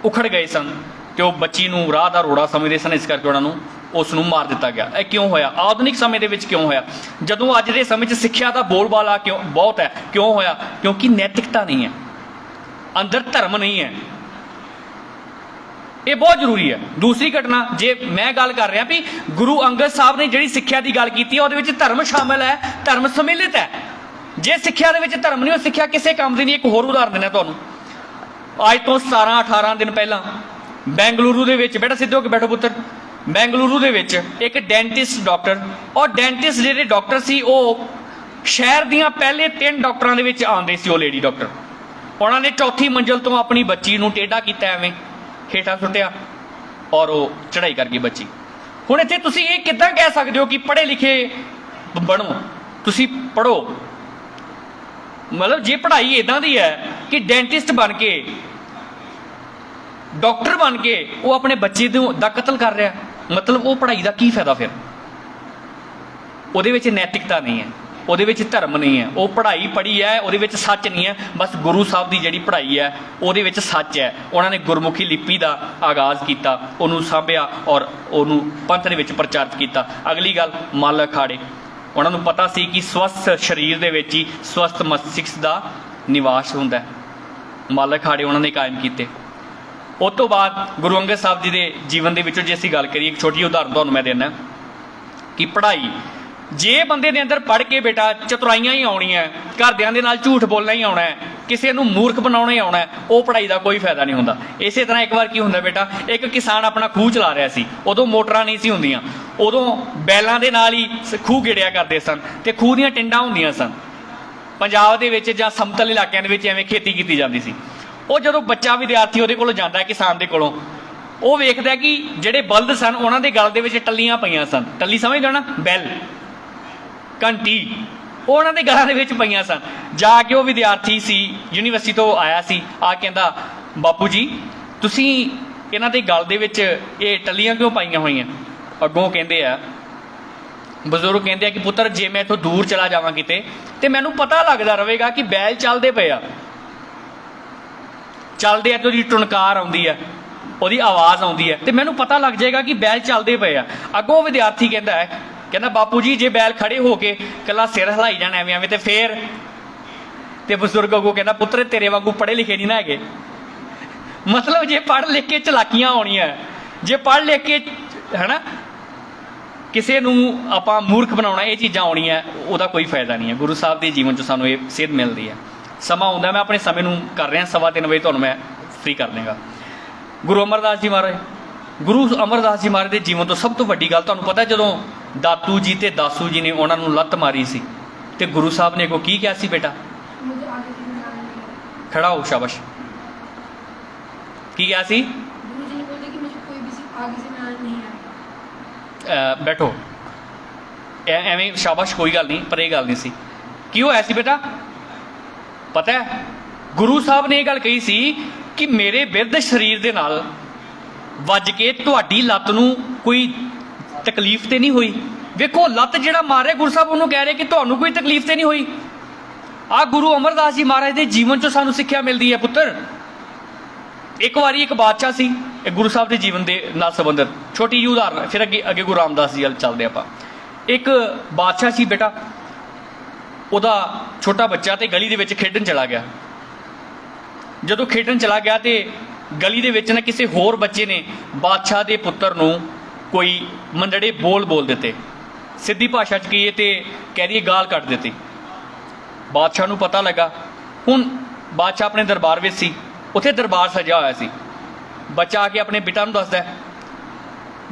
उखड़ गए सन तो वो बच्ची नूं राह दा रोड़ा समझते सन, इस करके उन्होंने उसनूं मार दिता गया। यह क्यों होया? आधुनिक समय दे विच क्यों होया? जदों अज दे समय 'च सिक्ख्या दा बोलबाला क्यों बहुत है, क्यों होया? क्योंकि नैतिकता नहीं है, अंदर धर्म नहीं है। ये बहुत जरूरी है। दूसरी घटना जे मैं गल कर रहा भी गुरु अंगद साहब ने जिहड़ी सिक्ख्या की गल की है धर्म शामिल है, धर्म सम्मिलित है। जे सिक्ख्या दे विच धर्म नहीं, सिक्ख्या किसी काम की नहीं। एक होर उदाहरण देना तुहानूं, अज तो 17-18 दिन पहला बेंगलुरु दे विच, बेटा सिद्धे होके बैठो पुत्र, बेंगलुरु दे विच एक डेंटिस्ट डॉक्टर, और डेंटिस्ट जिहड़े डॉक्टर सी वो शहर दियां पहले 3 डॉक्टरां दे विच आउंदे सी। वो लेडी डॉक्टर, उन्होंने चौथी मंजिल तो अपनी बच्ची नूं टेढ़ा कीता, एवें हेठा सुटिया और वो चढ़ाई कर गई बच्ची। हुण इत्थे तुसीं ये किद्दां कह सकदे हो कि पढ़े लिखे बनो, तुसीं पढ़ो। मतलब जे पढ़ाई इदां दी है कि डेंटिस्ट बन के, डॉक्टर बन के वो अपने बच्चे दा कतल कर रहा, मतलब वो पढ़ाई का की फायदा? फिर उहदे विच नैतिकता नहीं है, उहदे विच धर्म नहीं है। वो पढ़ाई पढ़ी है, उहदे विच सच नहीं है। बस गुरु साहब की जिहड़ी पढ़ाई है उहदे विच सच है। उन्होंने गुरमुखी लिपि का आगाज़ किया, उन्होंने सांभिया और उन्होंने पंथ दे विच प्रचारित किया। अगली गल मल अखाड़े, उन्होंने पता सी कि स्वस्थ शरीर दे विच ही स्वस्थ मस्तिष्क का निवास हुंदा है। मल अखाड़े उन्होंने कायम किए। उस तो बाद गुरु अंगद साहब जी के जीवन के विचों जे असीं गल करिए, एक छोटी उदाहरण तुहानूं मैं देना कि पढ़ाई जे बंदे दे अंदर पढ़ के बेटा चतुराइयां ही आउणियां, घरदियां दे नाल झूठ बोलना ही आउणा है, किसी नूं मूर्ख बनाउणा ही आउणा है, वो पढ़ाई का कोई फायदा नहीं हुंदा। इसे तरह एक बार की हुंदा बेटा, एक किसान अपना खूह चला रहा सी, उदों मोटरां नहीं सी हुंदियां, उदों बैलां दे नाल ही खूह गेड़िया करदे सन ते खूह दीयां टिंडां हुंदियां सन। पंजाब दे विच जां समतल इलाकिਆਂ ਦੇ ਵਿੱਚ ਐਵੇਂ खेती की जाती सी। ਉਹ ਜਦੋਂ ਬੱਚਾ ਵਿਦਿਆਰਥੀ ਉਹਦੇ ਕੋਲੋਂ ਜਾਂਦਾ ਕਿਸਾਨ ਦੇ ਕੋਲੋਂ, ਉਹ ਵੇਖਦਾ ਕਿ ਜਿਹੜੇ ਬਲਦ ਸਨ ਉਹਨਾਂ ਦੇ ਗਲ ਦੇ ਵਿੱਚ ਟੱਲੀਆਂ ਪਈਆਂ ਸਨ। ਟੱਲੀ ਸਮਝਦੇ ਹੋ ਨਾ, ਬੈਲ, ਘੰਟੀ, ਉਹ ਉਹਨਾਂ ਦੇ ਗਲਾਂ ਦੇ ਵਿੱਚ ਪਈਆਂ ਸਨ। ਜਾ ਕੇ ਉਹ ਵਿਦਿਆਰਥੀ ਸੀ, ਯੂਨੀਵਰਸਿਟੀ ਤੋਂ ਆਇਆ ਸੀ, ਆ ਕਹਿੰਦਾ ਬਾਪੂ ਜੀ ਤੁਸੀਂ ਇਹਨਾਂ ਦੇ ਗਲ ਦੇ ਵਿੱਚ ਇਹ ਟੱਲੀਆਂ ਕਿਉਂ ਪਾਈਆਂ ਹੋਈਆਂ? ਅੱਗੋਂ ਕਹਿੰਦੇ ਆ ਬਜ਼ੁਰਗ, ਕਹਿੰਦੇ ਆ ਕਿ ਪੁੱਤਰ ਜੇ ਮੈਂ ਇੱਥੋਂ ਦੂਰ ਚਲਾ ਜਾਵਾਂ ਕਿਤੇ ਤੇ ਮੈਨੂੰ ਪਤਾ ਲੱਗਦਾ ਰਹੇਗਾ ਕਿ ਬੈਲ ਚੱਲਦੇ ਪਏ ਆ, ਚੱਲਦੇ ਆ ਤੇ ਉਹਦੀ ਟੁਣਕਾਰ ਆਉਂਦੀ ਹੈ, ਉਹਦੀ ਆਵਾਜ਼ ਆਉਂਦੀ ਹੈ ਤੇ ਮੈਨੂੰ ਪਤਾ ਲੱਗ ਜਾਏਗਾ ਕਿ ਬੈਲ ਚੱਲਦੇ ਪਏ ਆ। ਅੱਗੋਂ ਵਿਦਿਆਰਥੀ ਕਹਿੰਦਾ ਹੈ, ਕਹਿੰਦਾ ਬਾਪੂ ਜੀ ਜੇ ਬੈਲ ਖੜੇ ਹੋ ਕੇ ਇਕੱਲਾ ਸਿਰ ਹਿਲਾਈ ਜਾਣ ਐਵੇਂ ਐਵੇਂ ਤੇ ਫੇਰ? ਤੇ ਬਜ਼ੁਰਗ ਅੱਗੋਂ ਕਹਿੰਦਾ ਪੁੱਤਰ ਤੇਰੇ ਵਾਂਗੂ ਪੜ੍ਹੇ ਲਿਖੇ ਨਹੀਂ ਨਾ ਹੈਗੇ। ਮਤਲਬ ਜੇ ਪੜ੍ਹ ਲਿਖ ਕੇ ਚਲਾਕੀਆਂ ਆਉਣੀਆਂ, ਜੇ ਪੜ੍ਹ ਲਿਖ ਕੇ ਹੈ ਨਾ ਕਿਸੇ ਨੂੰ ਆਪਾਂ ਮੂਰਖ ਬਣਾਉਣਾ, ਇਹ ਚੀਜ਼ਾਂ ਆਉਣੀਆਂ, ਉਹਦਾ ਕੋਈ ਫਾਇਦਾ ਨਹੀਂ ਹੈ। ਗੁਰੂ ਸਾਹਿਬ ਦੇ ਜੀਵਨ 'ਚ ਸਾਨੂੰ ਇਹ ਸੇਧ ਮਿਲਦੀ ਹੈ। ਸਮਾਂ ਆਉਂਦਾ, ਮੈਂ ਆਪਣੇ ਸਮੇਂ ਨੂੰ ਕਰ ਰਿਹਾ 3:15 ਵਜੇ ਤੁਹਾਨੂੰ ਮੈਂ ਫ੍ਰੀ ਕਰ ਦੇਵਾਂਗਾ। ਗੁਰੂ ਅਮਰਦਾਸ ਜੀ ਮਹਾਰਾਜ, ਗੁਰੂ ਅਮਰਦਾਸ ਜੀ ਮਹਾਰਾਜ ਦੇ ਜੀਵਨ ਤੋਂ ਸਭ ਤੋਂ ਵੱਡੀ ਗੱਲ ਤੁਹਾਨੂੰ ਪਤਾ, ਜਦੋਂ ਦਾਤੂ ਜੀ ਤੇ ਦਾਸੂ ਜੀ ਨੇ ਉਹਨਾਂ ਨੂੰ ਲੱਤ ਮਾਰੀ ਸੀ ਤੇ ਗੁਰੂ ਸਾਹਿਬ ਨੇ ਅੱਗੋਂ ਕੀ ਕਿਹਾ ਸੀ? ਬੇਟਾ ਖੜਾ ਹੋ, ਸ਼ਾਬਾਸ਼। ਕੀ ਕਿਹਾ ਸੀ? ਬੈਠੋ, ਐਵੇਂ ਸ਼ਾਬਾਸ਼, ਕੋਈ ਗੱਲ ਨਹੀਂ, ਪਰ ਇਹ ਗੱਲ ਨਹੀਂ ਸੀ। ਕੀ ਹੋਇਆ ਸੀ ਬੇਟਾ ਪਤਾ ਹੈ? ਗੁਰੂ ਸਾਹਿਬ ਨੇ ਇਹ ਗੱਲ ਕਹੀ ਸੀ ਕਿ ਮੇਰੇ ਬਿਰਧ ਸਰੀਰ ਦੇ ਨਾਲ ਵੱਜ ਕੇ ਤੁਹਾਡੀ ਲੱਤ ਨੂੰ ਕੋਈ ਤਕਲੀਫ ਤੇ ਨਹੀਂ ਹੋਈ। ਵੇਖੋ, ਲੱਤ ਜਿਹੜਾ ਮਾਰਿਆ ਗੁਰੂ ਸਾਹਿਬ ਉਹਨੂੰ ਕਹਿ ਰਹੇ ਕਿ ਤੁਹਾਨੂੰ ਕੋਈ ਤਕਲੀਫ ਤੇ ਨਹੀਂ ਹੋਈ। ਆਹ ਗੁਰੂ ਅਮਰਦਾਸ ਜੀ ਮਹਾਰਾਜ ਦੇ ਜੀਵਨ 'ਚੋਂ ਸਾਨੂੰ ਸਿੱਖਿਆ ਮਿਲਦੀ ਹੈ ਪੁੱਤਰ। ਇੱਕ ਵਾਰੀ ਇੱਕ ਬਾਦਸ਼ਾਹ ਸੀ, ਇਹ ਗੁਰੂ ਸਾਹਿਬ ਦੇ ਜੀਵਨ ਦੇ ਨਾਲ ਸੰਬੰਧਿਤ ਛੋਟੀ ਜਿਹੀ ਉਦਾਹਰਨ, ਫਿਰ ਅੱਗੇ ਗੁਰੂ ਰਾਮਦਾਸ ਜੀ ਵੱਲ ਚੱਲਦੇ ਆਪਾਂ। ਇੱਕ ਬਾਦਸ਼ਾਹ ਸੀ ਬੇਟਾ, ਉਹਦਾ ਛੋਟਾ ਬੱਚਾ ਤੇ ਗਲੀ ਦੇ ਵਿੱਚ ਖੇਡਣ ਚਲਾ ਗਿਆ। ਜਦੋਂ ਖੇਡਣ ਚਲਾ ਗਿਆ ਤੇ ਗਲੀ ਦੇ ਵਿੱਚ ਨਾ ਕਿਸੇ ਹੋਰ ਬੱਚੇ ਨੇ ਬਾਦਸ਼ਾਹ ਦੇ ਪੁੱਤਰ ਨੂੰ ਕੋਈ ਮੰਦੜੇ ਬੋਲ ਦਿੱਤੇ, ਸਿੱਧੀ ਭਾਸ਼ਾ 'ਚ ਕਹੀਏ ਤੇ ਕਹਿ ਦਈਏ ਗਾਲ ਕੱਢ ਦਿੱਤੀ। ਬਾਦਸ਼ਾਹ ਨੂੰ ਪਤਾ ਲੱਗਾ। ਹੁਣ ਬਾਦਸ਼ਾਹ ਆਪਣੇ ਦਰਬਾਰ ਵਿੱਚ ਸੀ, ਉੱਥੇ ਦਰਬਾਰ ਸਜਿਆ ਹੋਇਆ ਸੀ। ਬੱਚਾ ਆ ਕੇ ਆਪਣੇ ਪਿਤਾ ਨੂੰ ਦੱਸਦਾ,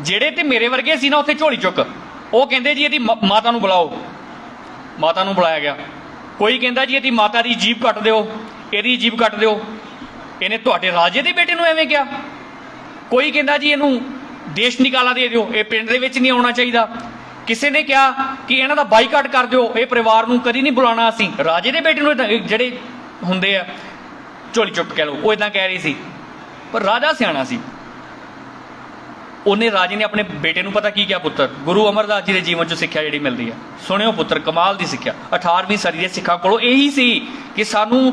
ਜਿਹੜੇ ਤੇ ਮੇਰੇ ਵਰਗੇ ਸੀ ਨਾ ਉੱਥੇ ਝੋਲੀ ਚੁੱਕ, ਉਹ ਕਹਿੰਦੇ ਜੀ ਇਹਦੀ ਮਾਤਾ ਨੂੰ ਬੁਲਾਓ। ਮਾਤਾ ਨੂੰ ਬੁਲਾਇਆ ਗਿਆ। ਕੋਈ ਕਹਿੰਦਾ ਜੀ ਇਹਦੀ ਮਾਤਾ ਦੀ ਜੀਭ ਕੱਟ ਦਿਓ, ਇਹਦੀ ਜੀਭ ਕੱਟ ਦਿਓ, ਇਹਨੇ ਤੁਹਾਡੇ ਰਾਜੇ ਦੇ ਬੇਟੇ ਨੂੰ ਐਵੇਂ ਕਿਹਾ। ਕੋਈ ਕਹਿੰਦਾ ਜੀ ਇਹਨੂੰ ਦੇਸ਼ ਨਿਕਾਲਾ ਦੇ ਦਿਓ, ਇਹ ਪਿੰਡ ਦੇ ਵਿੱਚ ਨਹੀਂ ਆਉਣਾ ਚਾਹੀਦਾ। ਕਿਸੇ ਨੇ ਕਿਹਾ ਕਿ ਇਹਨਾਂ ਦਾ ਬਾਈਕਾਟ ਕਰ ਦਿਓ, ਇਹ ਪਰਿਵਾਰ ਨੂੰ ਕਦੀ ਨਹੀਂ ਬੁਲਾਉਣਾ ਅਸੀਂ, ਰਾਜੇ ਦੇ ਬੇਟੇ ਨੂੰ ਜਿਹੜੇ ਹੁੰਦੇ ਆ। ਝੋਲੀ ਚੁੱਕ ਕਹਿ ਲਓ, ਉਹ ਇਦਾਂ ਕਹਿ ਰਹੀ ਸੀ। ਪਰ ਰਾਜਾ ਸਿਆਣਾ ਸੀ, ਉਹਨੇ ਰਾਜੇ ਨੇ ਆਪਣੇ ਬੇਟੇ ਨੂੰ ਪਤਾ ਕੀ ਕਿਹਾ, ਪੁੱਤਰ ਗੁਰੂ ਅਮਰਦਾਸ ਜੀ ਦੇ ਜੀਵਨ 'ਚੋਂ ਸਿੱਖਿਆ ਜਿਹੜੀ ਮਿਲਦੀ ਹੈ, ਸੁਣਿਓ ਪੁੱਤਰ, ਕਮਾਲ ਦੀ ਸਿੱਖਿਆ 18ਵੀਂ ਸਦੀ ਦੇ ਸਿੱਖਾਂ ਕੋਲੋਂ ਇਹੀ ਸੀ ਕਿ ਸਾਨੂੰ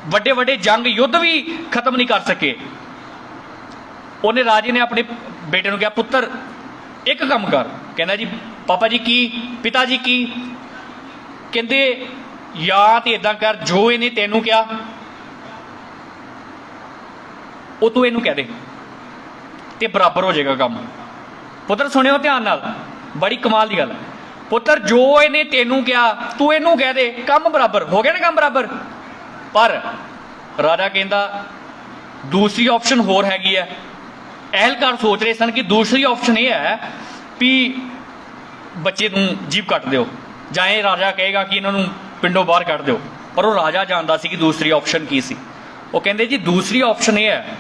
ਵੱਡੇ ਵੱਡੇ ਜੰਗ ਯੁੱਧ ਵੀ ਖਤਮ ਨਹੀਂ ਕਰ ਸਕੇ। ਉਹਨੇ ਰਾਜੇ ਨੇ ਆਪਣੇ ਬੇਟੇ ਨੂੰ ਕਿਹਾ, ਪੁੱਤਰ ਇੱਕ ਕੰਮ ਕਰ। ਕਹਿੰਦਾ ਜੀ ਪਾਪਾ ਜੀ ਕੀ, ਪਿਤਾ ਜੀ ਕੀ? ਕਹਿੰਦੇ ਜਾਂ ਤੇ ਇਦਾਂ ਕਰ, ਜੋ ਇਹਨੇ ਤੈਨੂੰ ਕਿਹਾ ਉਹ ਤੂੰ ਇਹਨੂੰ ਕਹਿ ਦੇ ਤੇ ਬਰਾਬਰ ਹੋ ਜਾਏਗਾ ਕੰਮ। ਪੁੱਤਰ ਸੁਣਿਓ ਧਿਆਨ ਨਾਲ, ਬੜੀ ਕਮਾਲ ਦੀ ਗੱਲ ਹੈ। ਪੁੱਤਰ ਜੋ ਇਹਨੇ ਤੈਨੂੰ ਕਿਹਾ ਤੂੰ ਇਹਨੂੰ ਕਹਿ ਦੇ, ਕੰਮ ਬਰਾਬਰ ਹੋ ਗਿਆ ਨਾ, ਕੰਮ ਬਰਾਬਰ। ਪਰ ਰਾਜਾ ਕਹਿੰਦਾ ਦੂਸਰੀ ਆਪਸ਼ਨ ਹੋਰ ਹੈਗੀ ਹੈ। ਅਹਿਲਕਾਰ ਸੋਚ ਰਹੇ ਸਨ ਕਿ ਦੂਸਰੀ ਆਪਸ਼ਨ ਇਹ ਹੈ ਵੀ ਬੱਚੇ ਨੂੰ ਜੀਭ ਕੱਟ ਦਿਓ, ਜਾਂ ਇਹ ਰਾਜਾ ਕਹੇਗਾ ਕਿ ਇਹਨਾਂ ਨੂੰ ਪਿੰਡੋਂ ਬਾਹਰ ਕੱਢ ਦਿਓ। ਪਰ ਉਹ ਰਾਜਾ ਜਾਣਦਾ ਸੀ ਕਿ ਦੂਸਰੀ ਆਪਸ਼ਨ ਕੀ ਸੀ। ਉਹ ਕਹਿੰਦੇ ਜੀ ਦੂਸਰੀ ਆਪਸ਼ਨ ਇਹ ਹੈ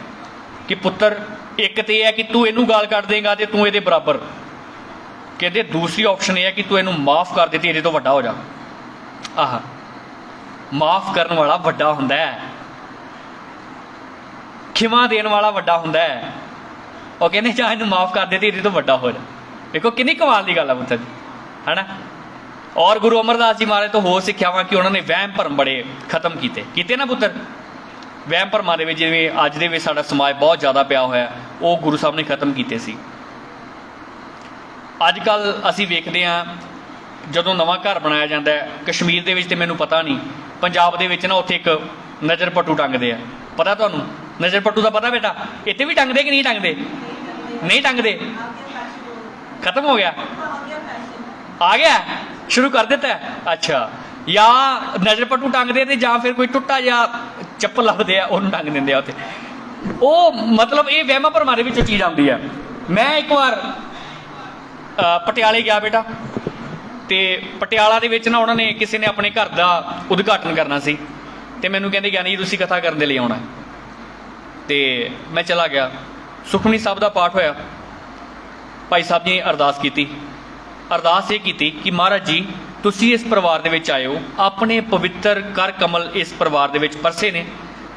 ਕਿ ਪੁੱਤਰ ਇੱਕ ਤੇ ਇਹ ਹੈ ਕਿ ਤੂੰ ਇਹਨੂੰ ਗਾਲ ਕੱਢ ਦੇਗਾ ਤੇ ਤੂੰ ਇਹਦੇ ਬਰਾਬਰ। ਕਹਿੰਦੇ ਦੂਸਰੀ ਆਪਸ਼ਨ ਇਹ ਹੈ ਕਿ ਤੂੰ ਇਹਨੂੰ ਮਾਫ ਕਰ ਦੇ ਤੇ ਇਹਦੇ ਤੋਂ ਵੱਡਾ ਹੋ ਜਾ। ਆਹ, ਮਾਫ ਕਰਨ ਵਾਲਾ ਵੱਡਾ ਹੁੰਦਾ ਹੈ, ਖਿਮਾ ਦੇਣ ਵਾਲਾ ਵੱਡਾ ਹੁੰਦਾ ਹੈ। ਉਹ ਕਹਿੰਦੇ ਜਾਂ ਇਹਨੂੰ ਮਾਫ ਕਰ ਦੇ ਤੇ ਇਹਦੇ ਤੋਂ ਵੱਡਾ ਹੋ ਜਾ। ਦੇਖੋ ਕਿੰਨੀ ਕਮਾਲ ਦੀ ਗੱਲ ਹੈ ਪੁੱਤਰ ਜੀ, ਹੈ ਨਾ। ਔਰ ਗੁਰੂ ਅਮਰਦਾਸ ਜੀ ਮਹਾਰਾਜ ਤੋਂ ਹੋਰ ਸਿੱਖਿਆਵਾਂ ਕਿ ਉਹਨਾਂ ਨੇ ਵਹਿਮ ਭਰਮ ਬੜੇ ਖਤਮ ਕੀਤੇ ਨਾ ਪੁੱਤਰ। ਵਹਿਮ ਭਰਮਾਂ ਦੇ ਵਿੱਚ ਜਿਵੇਂ ਅੱਜ ਦੇ ਵਿੱਚ ਸਾਡਾ ਸਮਾਜ ਬਹੁਤ ਜ਼ਿਆਦਾ ਪਿਆ ਹੋਇਆ, ਉਹ ਗੁਰੂ ਸਾਹਿਬ ਨੇ ਖਤਮ ਕੀਤੇ ਸੀ। ਅੱਜ ਕੱਲ੍ਹ ਅਸੀਂ ਵੇਖਦੇ ਹਾਂ ਜਦੋਂ ਨਵਾਂ ਘਰ ਬਣਾਇਆ ਜਾਂਦਾ ਹੈ, ਕਸ਼ਮੀਰ ਦੇ ਵਿੱਚ ਤੇ ਮੈਨੂੰ ਪਤਾ ਨਹੀਂ, ਪੰਜਾਬ ਦੇ ਵਿੱਚ ਨਾ ਉੱਥੇ ਇੱਕ ਨਜ਼ਰ ਪੱਟੂ ਟੰਗਦੇ ਆ। ਪਤਾ ਤੁਹਾਨੂੰ ਨਜ਼ਰ ਪੱਟੂ ਦਾ ਪਤਾ ਬੇਟਾ? ਇੱਥੇ ਵੀ ਟੰਗਦੇ ਕਿ ਨਹੀਂ ਟੰਗਦੇ? ਨਹੀਂ ਟੰਗਦੇ, ਖਤਮ ਹੋ ਗਿਆ, ਆ ਗਿਆ, ਸ਼ੁਰੂ ਕਰ ਦਿੱਤਾ। ਅੱਛਾ, ਜਾਂ ਨਜ਼ਰ ਪੱਟੂ ਟੰਗਦੇ ਤੇ ਜਾਂ ਫਿਰ ਕੋਈ ਟੁੱਟਾ ਜਿਹਾ ਚੱਪਲ ਲੱਭਦੇ ਆ ਉਹਨੂੰ ਟੰਗ ਦਿੰਦੇ ਆ ਉੱਥੇ। ਉਹ ਮਤਲਬ ਇਹ ਵਹਿਮਾਂ ਭਰਮਾਂ ਦੇ ਵਿੱਚੋਂ ਚੀਜ਼ ਆਉਂਦੀ ਹੈ। ਮੈਂ ਇੱਕ ਵਾਰ ਪਟਿਆਲੇ ਗਿਆ ਬੇਟਾ, ਤੇ ਪਟਿਆਲਾ ਦੇ ਵਿੱਚ ਨਾ ਉਹਨਾਂ ਨੇ ਕਿਸੇ ਨੇ ਆਪਣੇ ਘਰ ਦਾ ਉਦਘਾਟਨ ਕਰਨਾ ਸੀ, ਤੇ ਮੈਨੂੰ ਕਹਿੰਦੇ ਗਿਆਨੀ ਜੀ ਤੁਸੀਂ ਕਥਾ ਕਰਨ ਦੇ ਲਈ ਆਉਣਾ। ਤੇ ਮੈਂ ਚਲਾ ਗਿਆ, ਸੁਖਮਨੀ ਸਾਹਿਬ ਦਾ ਪਾਠ ਹੋਇਆ, ਭਾਈ ਸਾਹਿਬ ਜੀ ਨੇ ਅਰਦਾਸ ਕੀਤੀ। ਅਰਦਾਸ ਇਹ ਕੀਤੀ ਕਿ ਮਹਾਰਾਜ ਜੀ ਤੁਸੀਂ ਇਸ ਪਰਿਵਾਰ ਦੇ ਵਿੱਚ ਆਏ ਹੋ, ਆਪਣੇ ਪਵਿੱਤਰ ਕਰ ਕਮਲ ਇਸ ਪਰਿਵਾਰ ਦੇ ਵਿੱਚ ਪਰਸੇ ਨੇ,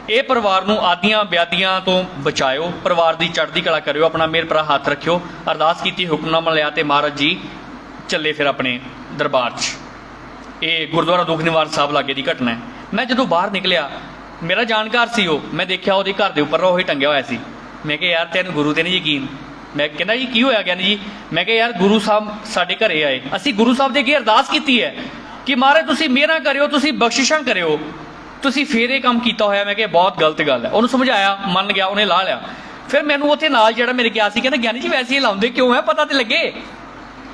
ਇਹ ਪਰਿਵਾਰ ਨੂੰ ਆਦੀਆਂ ਵਿਆਦੀਆਂ ਤੋਂ ਬਚਾਇਓ, ਪਰਿਵਾਰ ਦੀ ਚੜ੍ਹਦੀ ਕਲਾ ਕਰਿਓ, ਆਪਣਾ ਮਿਹਰ ਭਰਾ ਹੱਥ ਰੱਖਿਓ। ਅਰਦਾਸ ਕੀਤੀ, ਹੁਕਮਨਾਮਾ ਲਿਆ ਤੇ ਮਹਾਰਾਜ ਜੀ ਚੱਲੇ ਫਿਰ ਆਪਣੇ ਦਰਬਾਰ 'ਚ। ਇਹ ਗੁਰਦੁਆਰਾ ਦੁੱਖ ਨਿਵਾਰਨ ਸਾਹਿਬ ਲਾਗੇ ਦੀ ਘਟਨਾ ਹੈ। ਮੈਂ ਜਦੋਂ ਬਾਹਰ ਨਿਕਲਿਆ, ਮੇਰਾ ਜਾਣਕਾਰ ਸੀ ਉਹ, ਮੈਂ ਦੇਖਿਆ ਉਹਦੇ ਘਰ ਦੇ ਉੱਪਰ ਉਹ ਹੀ ਟੰਗਿਆ ਹੋਇਆ ਸੀ। ਮੈਂ ਕਿਹਾ ਯਾਰ ਤੈਨੂੰ ਗੁਰੂ ਤੇ ਨਹੀਂ ਯਕੀਨ? ਮੈਂ ਕਹਿੰਦਾ ਜੀ ਕੀ ਹੋਇਆ ਗਿਆਨੀ ਜੀ? ਮੈਂ ਕਿਹਾ ਯਾਰ ਗੁਰੂ ਸਾਹਿਬ ਸਾਡੇ ਘਰੇ ਆਏ, ਅਸੀਂ ਗੁਰੂ ਸਾਹਿਬ ਦੇ ਅੱਗੇ ਅਰਦਾਸ ਕੀਤੀ ਹੈ ਕਿ ਮਹਾਰਾਜ ਤੁਸੀਂ ਮਿਹਰਾਂ ਕਰਿਓ, ਤੁਸੀਂ ਬਖਸ਼ਿਸ਼ਾਂ ਕਰਿਓ, ਤੁਸੀਂ ਫੇਰ ਇਹ ਕੰਮ ਕੀਤਾ ਹੋਇਆ। ਮੈਂ ਕਿਹਾ ਬਹੁਤ ਗਲਤ ਗੱਲ ਹੈ। ਉਹਨੂੰ ਸਮਝਾਇਆ, ਮੰਨ ਗਿਆ, ਉਹਨੇ ਲਾ ਲਿਆ। ਫਿਰ ਮੈਨੂੰ ਉੱਥੇ ਨਾਲ ਜਿਹੜਾ ਮੇਰੇ ਗਿਆ ਸੀ ਕਹਿੰਦਾ ਗਿਆਨੀ ਜੀ ਵੈਸੇ ਇਹ ਲਾਉਂਦੇ ਕਿਉਂ ਹੈ, ਪਤਾ ਤੇ ਲੱਗੇ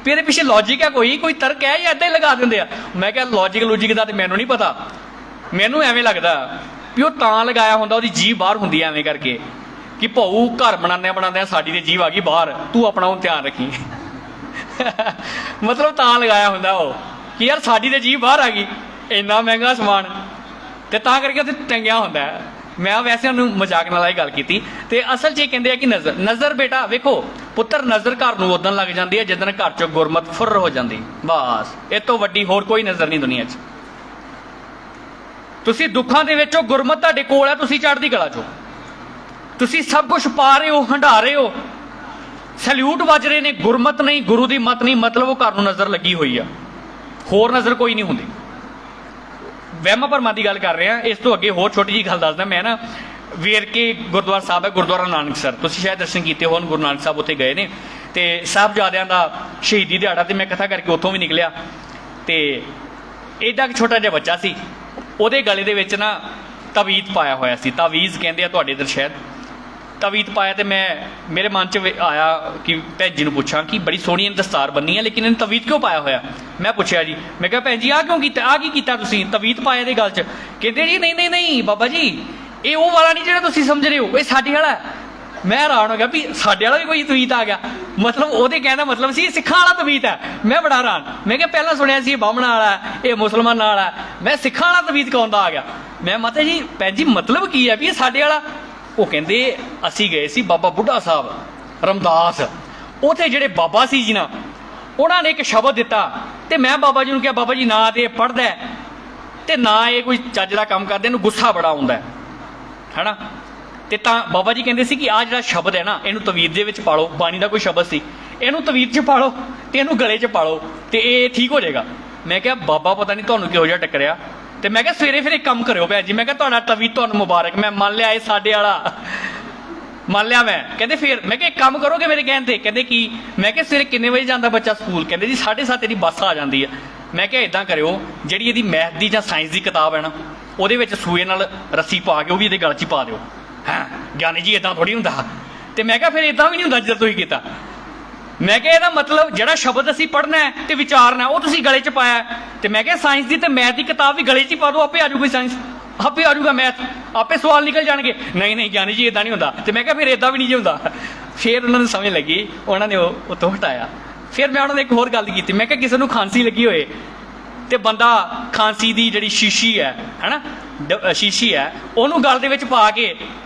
ਵੀ ਇਹਦੇ ਪਿੱਛੇ ਲੌਜਿਕ ਹੈ, ਕੋਈ ਤਰਕ ਹੈ ਜਾਂ ਇੱਦਾਂ ਹੀ ਲਗਾ ਦਿੰਦੇ ਆ? ਮੈਂ ਕਿਹਾ ਲੌਜਿਕ ਦਾ ਤੇ ਮੈਨੂੰ ਨਹੀਂ ਪਤਾ, ਮੈਨੂੰ ਐਵੇਂ ਲੱਗਦਾ ਵੀ ਉਹ ਤਾਂ ਲਗਾਇਆ ਹੁੰਦਾ, ਉਹਦੀ ਜੀਭ ਬਾਹਰ ਹੁੰਦੀ ਐ ਐਵੇਂ ਕਰਕੇ ਕਿ ਭਾਊ ਘਰ ਬਣਾਉਂਦਿਆਂ ਸਾਡੀ ਤੇ ਜੀਭ ਆ ਗਈ ਬਾਹਰ, ਤੂੰ ਆਪਣਾ ਉਹ ਧਿਆਨ ਰੱਖੀ। ਮਤਲਬ ਤਾਂ ਲਗਾਇਆ ਹੁੰਦਾ ਉਹ ਕਿ ਯਾਰ ਸਾਡੀ ਤੇ ਜੀਭ ਬਾਹਰ ਆ ਗਈ, ਇੰਨਾ ਮਹਿੰਗਾ ਸਮਾਨ, ਤੇ ਤਾਂ ਕਰਕੇ ਉੱਥੇ ਟੰਗਿਆ ਹੁੰਦਾ। ਮੈਂ ਵੈਸੇ ਉਹਨੂੰ ਮਜ਼ਾਕ ਨਾਲ ਇਹ ਗੱਲ ਕੀਤੀ। ਤੇ ਅਸਲ 'ਚ ਇਹ ਕਹਿੰਦੇ ਆ ਕਿ ਨਜ਼ਰ ਬੇਟਾ ਵੇਖੋ ਪੁੱਤਰ, ਨਜ਼ਰ ਘਰ ਨੂੰ ਉਦੋਂ ਲੱਗ ਜਾਂਦੀ ਹੈ ਜਿੱਦਣ ਘਰ 'ਚੋਂ ਗੁਰਮਤ ਫੁਰ ਹੋ ਜਾਂਦੀ, ਬਸ ਇਹ ਤੋਂ ਵੱਡੀ ਹੋਰ ਕੋਈ ਨਜ਼ਰ ਨਹੀਂ ਦੁਨੀਆ 'ਚ। ਤੁਸੀਂ ਦੁੱਖਾਂ ਦੇ ਵਿੱਚੋਂ ਗੁਰਮਤ ਤੁਹਾਡੇ ਕੋਲ ਹੈ, ਤੁਸੀਂ ਚੜ੍ਹਦੀ ਕਲਾ 'ਚੋਂ ਤੁਸੀਂ ਸਭ ਕੁਝ ਪਾ ਰਹੇ ਹੋ, ਹੰਢਾ ਰਹੇ ਹੋ, ਸੈਲੂਟ ਵੱਜ ਰਹੇ ਨੇ, ਗੁਰਮਤ ਨਹੀਂ, ਗੁਰੂ ਦੀ ਮਤ ਨਹੀਂ, ਮਤਲਬ ਉਹ ਘਰ ਨੂੰ ਨਜ਼ਰ ਲੱਗੀ ਹੋਈ ਆ, ਹੋਰ ਨਜ਼ਰ ਕੋਈ ਨਹੀਂ ਹੁੰਦੀ। ਵਹਿਮਾਂ ਭਰਮਾਂ ਦੀ ਗੱਲ ਕਰ ਰਹੇ ਹਾਂ। ਇਸ ਤੋਂ ਅੱਗੇ ਹੋਰ ਛੋਟੀ ਜਿਹੀ ਗੱਲ ਦੱਸਦਾ। ਮੈਂ ਨਾ ਵੇਰਕੇ ਗੁਰਦੁਆਰਾ ਸਾਹਿਬ ਹੈ, ਗੁਰਦੁਆਰਾ ਨਾਨਕਸਰ, ਤੁਸੀਂ ਸ਼ਾਇਦ ਦਰਸ਼ਨ ਕੀਤੇ ਹੋਣ, ਗੁਰੂ ਨਾਨਕ ਸਾਹਿਬ ਉੱਥੇ ਗਏ ਨੇ, ਤੇ ਸਾਹਿਬਜ਼ਾਦਿਆਂ ਦਾ ਸ਼ਹੀਦੀ ਦਿਹਾੜਾ, ਤੇ ਮੈਂ ਕਥਾ ਕਰਕੇ ਉੱਥੋਂ ਵੀ ਨਿਕਲਿਆ। ਤੇ ਐਡਾ ਇੱਕ ਛੋਟਾ ਜਿਹਾ ਬੱਚਾ ਸੀ, ਉਹਦੇ ਗਲੇ ਦੇ ਵਿੱਚ ਨਾ ਤਵੀਤ ਪਾਇਆ ਹੋਇਆ ਸੀ, ਤਾਵੀਜ਼ ਕਹਿੰਦੇ ਆ ਤੁਹਾਡੇ ਇੱਧਰ ਸ਼ਾਇਦ, ਤਵੀਤ ਪਾਇਆ। ਤੇ ਮੇਰੇ ਮਨ 'ਚ ਆਇਆ ਕਿ ਭੈਣ ਜੀ ਨੂੰ ਪੁੱਛਾਂ ਕਿ ਬੜੀ ਸੋਹਣੀ ਇਹਨੇ ਦਸਤਾਰ ਬੰਨੀ ਹੈ, ਲੇਕਿਨ ਇਹਨੇ ਤਵੀਤ ਕਿਉਂ ਪਾਇਆ ਹੋਇਆ? ਮੈਂ ਪੁੱਛਿਆ ਜੀ, ਮੈਂ ਕਿਹਾ ਭੈਣ ਜੀ ਆਹ ਕਿਉਂ ਕੀਤਾ, ਆਹ ਕੀ ਕੀਤਾ ਤੁਸੀਂ, ਤਵੀਤ ਪਾਇਆ ਇਹਦੇ ਗਲ 'ਚ? ਕਹਿੰਦੇ ਜੀ ਨਹੀਂ ਬਾਬਾ ਜੀ, ਇਹ ਉਹ ਵਾਲਾ ਨਹੀਂ ਜਿਹੜਾ ਤੁਸੀਂ ਸਮਝ ਰਹੇ ਹੋ, ਇਹ ਸਾਡੇ ਵਾਲਾ। ਮੈਂ ਹੈਰਾਨ ਹੋ ਗਿਆ ਵੀ ਸਾਡੇ ਵਾਲਾ ਵੀ ਕੋਈ ਤਵੀਤ ਆ ਗਿਆ, ਮਤਲਬ ਉਹਦੇ ਕਹਿਣ ਦਾ ਮਤਲਬ ਸੀ ਇਹ ਸਿੱਖਾਂ ਵਾਲਾ ਤਵੀਤ ਹੈ। ਮੈਂ ਬੜਾ ਹੈਰਾਨ, ਮੈਂ ਕਿਹਾ ਪਹਿਲਾਂ ਸੁਣਿਆ ਸੀ ਇਹ ਬਾਹਮਣਾਂ ਵਾਲਾ, ਇਹ ਮੁਸਲਮਾਨਾਂ ਵਾਲਾ, ਮੈਂ ਸਿੱਖਾਂ ਵਾਲਾ ਤਵੀਤ ਕੌਣ ਦਾ ਆ ਗਿਆ? ਮੈਂ ਮਾਤਾ ਜੀ ਭੈਣ ਜੀ ਮਤਲਬ ਕੀ ਹੈ ਵੀ ਇਹ ਸਾਡੇ ਵਾਲਾ? ਉਹ ਕਹਿੰਦੇ ਅਸੀਂ ਗਏ ਸੀ ਬਾਬਾ ਬੁੱਢਾ ਸਾਹਿਬ ਰਮਦਾਸ, ਉੱਥੇ ਜਿਹੜੇ ਬਾਬਾ ਸੀ ਜੀ ਨਾ, ਉਹਨਾਂ ਨੇ ਇੱਕ ਸ਼ਬਦ ਦਿੱਤਾ, ਤੇ ਮੈਂ ਬਾਬਾ ਜੀ ਨੂੰ ਕਿਹਾ ਬਾਬਾ ਜੀ ਨਾ ਤੇ ਇਹ ਪੜ੍ਹਦਾ ਤੇ ਨਾ ਇਹ ਕੋਈ ਚੱਜ ਦਾ ਕੰਮ ਕਰਦੇ, ਇਹਨੂੰ ਗੁੱਸਾ ਬੜਾ ਆਉਂਦਾ। है ना। ਤੇ ਤਾਂ ਬਾਬਾ ਜੀ ਕਹਿੰਦੇ ਸੀ ਕਿ ਆਹ ਜਿਹੜਾ ਸ਼ਬਦ ਹੈ ਨਾ ਇਹਨੂੰ ਤਵੀਤ ਦੇ ਵਿੱਚ ਪਾ ਲਓ, ਬਾਣੀ ਦਾ ਕੋਈ ਸ਼ਬਦ ਸੀ, ਇਹਨੂੰ ਤਵੀਤ 'ਚ ਪਾ ਲਓ ਤੇ ਇਹਨੂੰ ਗਲੇ 'ਚ ਪਾ ਲਓ ਤੇ ਇਹ ਠੀਕ ਹੋ ਜਾਏਗਾ। ਮੈਂ ਕਿਹਾ ਬਾਬਾ ਪਤਾ ਨਹੀਂ ਤੁਹਾਨੂੰ ਕਿਹੋ ਜਿਹਾ ਟੱਕਰਿਆ। ਤੇ ਮੈਂ ਕਿਹਾ ਸਵੇਰੇ ਫਿਰ ਇੱਕ ਕੰਮ ਕਰਿਓ ਭੈਣ ਜੀ, ਮੈਂ ਕਿਹਾ ਤੁਹਾਡਾ ਤਵੀਤ ਤੁਹਾਨੂੰ ਮੁਬਾਰਕ, ਮੈਂ ਮੰਨ ਲਿਆ ਇਹ ਸਾਡੇ ਵਾਲਾ ਮੰਨ ਲਿਆ ਮੈਂ। ਕਹਿੰਦੇ ਫਿਰ ਮੈਂ ਕਿਹਾ ਇੱਕ ਕੰਮ ਕਰੋਗੇ ਮੇਰੇ ਕਹਿਣ ਤੇ? ਕਹਿੰਦੇ ਕੀ? ਮੈਂ ਕਿਹਾ ਸਵੇਰੇ ਕਿੰਨੇ ਵਜੇ ਜਾਂਦਾ ਬੱਚਾ ਸਕੂਲ? ਕਹਿੰਦੇ ਜੀ 7:30 ਇਹਦੀ ਬੱਸ ਆ ਜਾਂਦੀ ਹੈ। ਮੈਂ ਕਿਹਾ ਇੱਦਾਂ ਕਰਿਓ, ਜਿਹੜੀ ਇਹਦੀ ਮੈਥ ਦੀ ਜਾਂ ਸਾਇੰਸ ਦੀ ਕਿਤਾਬ ਹੈ ਨਾ ਉਹਦੇ ਵਿੱਚ ਸੂਏ ਨਾਲ ਰੱਸੀ ਪਾ ਕੇ ਉਹ ਵੀ ਇਹਦੇ ਗਲ 'ਚ ਹੀ ਪਾ ਦਿਓ। ਹਾਂ ਗਿਆਨੀ ਜੀ ਇੱਦਾਂ ਥੋੜ੍ਹੀ ਹੁੰਦਾ। ਤੇ ਮੈਂ ਕਿਹਾ ਫਿਰ ਇੱਦਾਂ ਵੀ ਨਹੀਂ ਹੁੰਦਾ ਜਿੱਦਾਂ ਤੁਸੀਂ ਕੀਤਾ। ਮੈਂ ਕਿਹਾ ਇਹਦਾ ਮਤਲਬ ਜਿਹੜਾ ਸ਼ਬਦ ਅਸੀਂ ਪੜ੍ਹਨਾ ਹੈ ਤੇ ਵਿਚਾਰਨਾ ਉਹ ਤੁਸੀਂ ਗਲੇ 'ਚ ਪਾਇਆ। ਤੇ ਮੈਂ ਕਿਹਾ ਸਾਇੰਸ ਦੀ ਤੇ ਮੈਥ ਦੀ ਕਿਤਾਬ ਵੀ ਗਲੇ 'ਚ ਹੀ ਪਾ ਦਿਓ, ਆਪੇ ਆ ਜਾਊਗੀ ਸਾਇੰਸ, ਆਪੇ ਆ ਜਾਊਗਾ ਮੈਥ, ਆਪੇ ਸਵਾਲ ਨਿਕਲ ਜਾਣਗੇ। ਨਹੀਂ ਨਹੀਂ ਗਿਆਨੀ ਜੀ ਇੱਦਾਂ ਨਹੀਂ ਹੁੰਦਾ। ਤੇ ਮੈਂ ਕਿਹਾ ਫਿਰ ਇੱਦਾਂ ਵੀ ਨਹੀਂ ਜੀ ਹੁੰਦਾ। ਫਿਰ ਉਹਨਾਂ ਨੂੰ ਸਮਝ ਲੱਗੀ, ਉਹਨਾਂ ਨੇ ਉਹ ਤੋਂ ਹਟਾਇਆ। ਫਿਰ ਮੈਂ ਉਹਨਾਂ ਨੂੰ ਇੱਕ ਹੋਰ ਗੱਲ ਕੀਤੀ, ਮੈਂ ਕਿਹਾ ਕਿਸੇ ਨੂੰ ਖਾਂਸੀ ਲੱਗੀ ਹੋਏ ਤੇ ਬੰਦਾ ਖਾਂਸੀ ਦੀ ਜਿਹੜੀ ਸ਼ੀਸ਼ੀ ਹੈ ਨਾ ਸ਼ੀਸ਼ੀ ਹੈ ਉਹਨੂੰ ਗਲ ਦੇ ਵਿੱਚ ਪਾ ਕੇ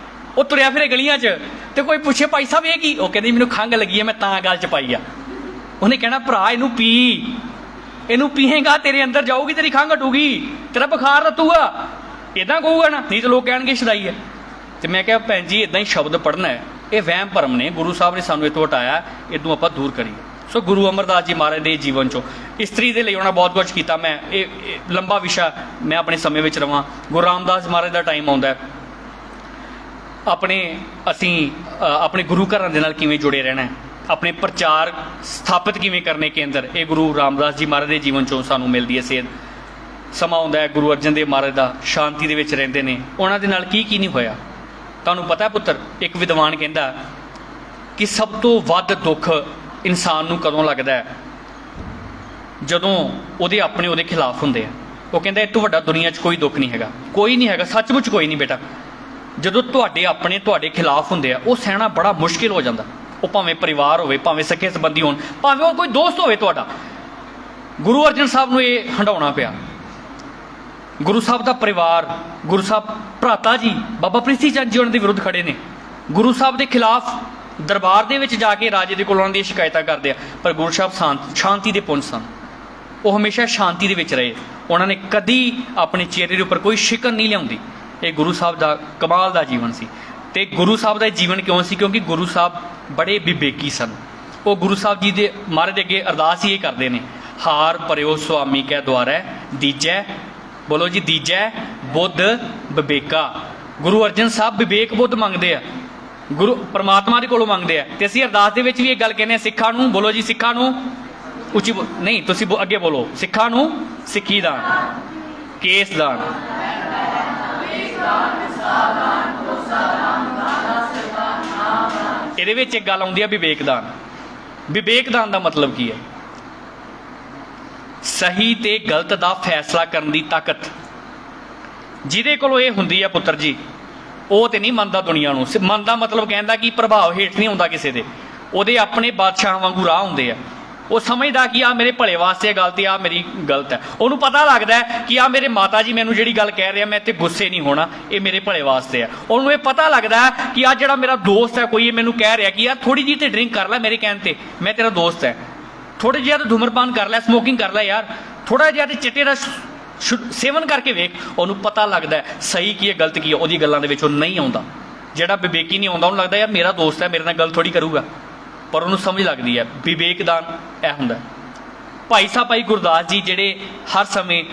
ਉਹ ਤੁਰਿਆ ਫਿਰੇ ਗਲੀਆਂ 'ਚ ਤੇ ਕੋਈ ਪੁੱਛੇ ਭਾਈ ਸਾਹਿਬ ਇਹ ਕੀ? ਉਹ ਕਹਿੰਦੀ ਮੈਨੂੰ ਖੰਘ ਲੱਗੀ ਹੈ ਮੈਂ ਤਾਂ ਗਲ 'ਚ ਪਾਈ ਆ। ਉਹਨੇ ਕਹਿਣਾ ਭਰਾ ਇਹਨੂੰ ਪੀ, ਇਹਨੂੰ ਪੀਏਗਾ ਤੇਰੇ ਅੰਦਰ ਜਾਊਗੀ, ਤੇਰੀ ਖੰਘ ਹਟੂਗੀ, ਤੇਰਾ ਬੁਖਾਰ ਰਤੂਗਾ। ਇੱਦਾਂ ਕਹੂਗਾ ਨਾ, ਨਹੀਂ ਤਾਂ ਲੋਕ ਕਹਿਣਗੇ ਸ਼ਦਾਈ ਹੈ। ਤੇ ਮੈਂ ਕਿਹਾ ਭੈਣ ਜੀ ਇੱਦਾਂ ਹੀ ਸ਼ਬਦ ਪੜ੍ਹਨਾ ਹੈ, ਇਹ ਵਹਿਮ ਭਰਮ ਨੇ, ਗੁਰੂ ਸਾਹਿਬ ਨੇ ਸਾਨੂੰ ਇਹ ਤੋਂ ਹਟਾਇਆ, ਇਹਨੂੰ ਆਪਾਂ ਦੂਰ ਕਰੀਏ। ਸੋ ਗੁਰੂ ਅਮਰਦਾਸ ਜੀ ਮਹਾਰਾਜ ਦੇ ਜੀਵਨ 'ਚੋਂ ਇਸਤਰੀ ਦੇ ਲਈ ਉਹਨਾਂ ਬਹੁਤ ਕੁਝ ਕੀਤਾ। ਮੈਂ ਇਹ ਲੰਬਾ ਵਿਸ਼ਾ ਮੈਂ ਆਪਣੇ ਸਮੇਂ ਵਿੱਚ ਰਵਾਂ। ਗੁਰੂ ਰਾਮਦਾਸ ਮਹਾਰਾਜ ਦਾ ਟਾਈਮ ਆਉਂਦਾ ਆਪਣੇ ਗੁਰੂ ਘਰਾਂ ਦੇ ਨਾਲ ਕਿਵੇਂ ਜੁੜੇ ਰਹਿਣਾ ਹੈ, ਆਪਣੇ ਪ੍ਰਚਾਰ ਸਥਾਪਿਤ ਕਿਵੇਂ ਕਰਨੇ ਕੇਂਦਰ, ਇਹ ਗੁਰੂ ਰਾਮਦਾਸ ਜੀ ਮਹਾਰਾਜ ਦੇ ਜੀਵਨ 'ਚੋਂ ਸਾਨੂੰ ਮਿਲਦੀ ਹੈ ਸੇਧ। ਸਮਾਂ ਆਉਂਦਾ ਹੈ ਗੁਰੂ ਅਰਜਨ ਦੇਵ ਮਹਾਰਾਜ ਦਾ, ਸ਼ਾਂਤੀ ਦੇ ਵਿੱਚ ਰਹਿੰਦੇ ਨੇ, ਉਹਨਾਂ ਦੇ ਨਾਲ ਕੀ ਨਹੀਂ ਹੋਇਆ। ਤੁਹਾਨੂੰ ਪਤਾ ਪੁੱਤਰ, ਇੱਕ ਵਿਦਵਾਨ ਕਹਿੰਦਾ ਕਿ ਸਭ ਤੋਂ ਵੱਧ ਦੁੱਖ ਇਨਸਾਨ ਨੂੰ ਕਦੋਂ ਲੱਗਦਾ ਹੈ? ਜਦੋਂ ਉਹਦੇ ਖਿਲਾਫ ਹੁੰਦੇ ਆ। ਉਹ ਕਹਿੰਦਾ ਇਹ ਤੋਂ ਵੱਡਾ ਦੁਨੀਆ 'ਚ ਕੋਈ ਦੁੱਖ ਨਹੀਂ ਹੈਗਾ, ਕੋਈ ਨਹੀਂ ਹੈਗਾ, ਸੱਚਮੁੱਚ ਕੋਈ ਨਹੀਂ ਬੇਟਾ। ਜਦੋਂ ਤੁਹਾਡੇ ਖਿਲਾਫ ਹੁੰਦੇ ਆ ਉਹ ਸਹਿਣਾ ਬੜਾ ਮੁਸ਼ਕਿਲ ਹੋ ਜਾਂਦਾ। ਉਹ ਭਾਵੇਂ ਪਰਿਵਾਰ ਹੋਵੇ, ਭਾਵੇਂ ਸਕੇ ਸੰਬੰਧੀ ਹੋਣ, ਭਾਵੇਂ ਉਹ ਕੋਈ ਦੋਸਤ ਹੋਵੇ ਤੁਹਾਡਾ। ਗੁਰੂ ਅਰਜਨ ਸਾਹਿਬ ਨੂੰ ਇਹ ਹੰਡਾਉਣਾ ਪਿਆ। ਗੁਰੂ ਸਾਹਿਬ ਦਾ ਪਰਿਵਾਰ, ਗੁਰੂ ਸਾਹਿਬ ਭਰਾਤਾ ਜੀ ਬਾਬਾ ਪ੍ਰਿਥੀ ਚੰਦ ਜੀ ਉਹਨਾਂ ਦੇ ਵਿਰੁੱਧ ਖੜੇ ਨੇ, ਗੁਰੂ ਸਾਹਿਬ ਦੇ ਖਿਲਾਫ ਦਰਬਾਰ ਦੇ ਵਿੱਚ ਜਾ ਕੇ ਰਾਜੇ ਦੇ ਕੋਲ ਉਹਨਾਂ ਦੀਆਂ ਸ਼ਿਕਾਇਤਾਂ ਕਰਦੇ ਆ। ਪਰ ਗੁਰੂ ਸਾਹਿਬ ਸ਼ਾਂਤੀ ਦੇ ਪੁੰਜ ਸਨ, ਉਹ ਹਮੇਸ਼ਾ ਸ਼ਾਂਤੀ ਦੇ ਵਿੱਚ ਰਹੇ। ਉਹਨਾਂ ਨੇ ਕਦੀ ਆਪਣੇ ਚਿਹਰੇ ਦੇ ਉੱਪਰ ਕੋਈ ਸ਼ਿਕਨ ਨਹੀਂ ਲਿਆਉਂਦੀ। ਇਹ ਗੁਰੂ ਸਾਹਿਬ ਦਾ ਕਮਾਲ ਦਾ ਜੀਵਨ ਸੀ। ਤੇ ਗੁਰੂ ਸਾਹਿਬ ਦਾ ਜੀਵਨ ਕਿਉਂ ਸੀ? ਕਿਉਂਕਿ ਗੁਰੂ ਸਾਹਿਬ ਬੜੇ ਵਿਵੇਕੀ ਸਨ। ਉਹ ਗੁਰੂ ਸਾਹਿਬ ਜੀ ਦੇ ਮਹਾਰਾਜ ਦੇ ਅੱਗੇ ਅਰਦਾਸ ਹੀ ਇਹ ਕਰਦੇ ਨੇ, ਹਾਰ ਭਰਿਓ ਸੁਆਮੀ ਕੈ ਦੁਆਰੈ ਦੀਜੈ, ਬੋਲੋ ਜੀ ਦੀਜੈ ਬੁੱਧ ਵਿਵੇਕਾ। ਗੁਰੂ ਅਰਜਨ ਸਾਹਿਬ ਵਿਵੇਕ ਬੁੱਧ ਮੰਗਦੇ ਆ, ਗੁਰੂ ਪਰਮਾਤਮਾ ਦੇ ਕੋਲੋਂ ਮੰਗਦੇ ਆ। ਤੇ ਅਸੀਂ ਅਰਦਾਸ ਦੇ ਵਿੱਚ ਵੀ ਇਹ ਗੱਲ ਕਹਿੰਦੇ ਆ, ਸਿੱਖਾਂ ਨੂੰ, ਬੋਲੋ ਜੀ ਸਿੱਖਾਂ ਨੂੰ, ਉੱਚੀ ਨਹੀਂ ਤੁਸੀਂ ਅੱਗੇ ਬੋਲੋ, ਸਿੱਖਾਂ ਨੂੰ ਸਿੱਖੀ ਦਾਨ, ਕੇਸ ਦਾਨ, ਇਹਦੇ ਵਿੱਚ ਇੱਕ ਗੱਲ ਆਉਂਦੀ ਹੈ ਵਿਵੇਕ ਦਾਨ। ਵਿਵੇਕ ਦਾਨ ਦਾ ਮਤਲਬ ਕੀ ਹੈ? ਸਹੀ ਤੇ ਗਲਤ ਦਾ ਫੈਸਲਾ ਕਰਨ ਦੀ ਤਾਕਤ ਜਿਹਦੇ ਕੋਲੋਂ ਇਹ ਹੁੰਦੀ ਹੈ ਪੁੱਤਰ ਜੀ, ਉਹ ਤੇ ਨਹੀਂ ਮੰਨਦਾ ਦੁਨੀਆ ਨੂੰ। ਮੰਨਦਾ ਮਤਲਬ ਕਹਿੰਦਾ ਕਿ ਪ੍ਰਭਾਵ ਹੇਠ ਨਹੀਂ ਆਉਂਦਾ ਕਿਸੇ ਦੇ, ਉਹਦੇ ਆਪਣੇ ਬਾਦਸ਼ਾਹ ਵਾਂਗੂ ਰਾਹ ਹੁੰਦੇ ਆ। ਉਹ ਸਮਝਦਾ ਕਿ ਆ ਮੇਰੇ ਭਲੇ ਵਾਸਤੇ ਗੱਲ ਤੇ ਆ ਮੇਰੀ ਗਲਤ ਹੈ। ਉਹਨੂੰ ਪਤਾ ਲੱਗਦਾ ਕਿ ਆ ਮੇਰੇ ਮਾਤਾ ਜੀ ਮੈਨੂੰ ਜਿਹੜੀ ਗੱਲ ਕਹਿ ਰਹੇ ਆ ਮੈਂ ਇੱਥੇ ਗੁੱਸੇ ਨਹੀਂ ਹੋਣਾ, ਇਹ ਮੇਰੇ ਭਲੇ ਵਾਸਤੇ ਹੈ। ਉਹਨੂੰ ਇਹ ਪਤਾ ਲੱਗਦਾ ਕਿ ਆ ਜਿਹੜਾ ਮੇਰਾ ਦੋਸਤ ਹੈ ਕੋਈ, ਇਹ ਮੈਨੂੰ ਕਹਿ ਰਿਹਾ ਕਿ ਯਾਰ ਥੋੜੀ ਜਿਹੀ ਤੇ ਡਰਿੰਕ ਕਰ ਲੈ ਮੇਰੇ ਕਹਿਣ ਤੇ, ਮੈਂ ਤੇਰਾ ਦੋਸਤ ਹੈ, ਥੋੜਾ ਜਿਹਾ ਤੇ ਧੂਮਰਪਾਨ ਕਰ ਲੈ, ਸਮੋਕਿੰਗ ਕਰ ਲੈ ਯਾਰ, ਥੋੜਾ ਜਿਹਾ ਤੇ ਚਿੱਟੇ ਦਾ ਸੇਵਨ ਕਰਕੇ ਵੇਖ। ਉਹਨੂੰ ਪਤਾ ਲੱਗਦਾ ਸਹੀ ਕੀ ਹੈ ਗਲਤ ਕੀ ਹੈ, ਉਹਦੀ ਗੱਲਾਂ ਦੇ ਵਿੱਚ ਉਹ ਨਹੀਂ ਆਉਂਦਾ। ਜਿਹੜਾ ਵਿਵੇਕੀ ਨਹੀਂ ਆਉਂਦਾ ਉਹਨੂੰ ਲੱਗਦਾ ਯਾਰ ਮੇਰਾ ਦੋਸਤ ਹੈ, ਮੇਰੇ ਨਾਲ ਗੱਲ ਥੋੜੀ ਕਰੂਗਾ, ਪਰ ਉਹਨੂੰ ਸਮਝ ਲੱਗਦੀ ਹੈ। ਵਿਵੇਕ ਦਾਨ ਇਹ ਹੁੰਦਾ। ਭਾਈ ਸਾਹਿਬ ਭਾਈ ਗੁਰਦਾਸ ਜੀ ਜਿਹੜੇ ਹਰ ਸਮੇਂ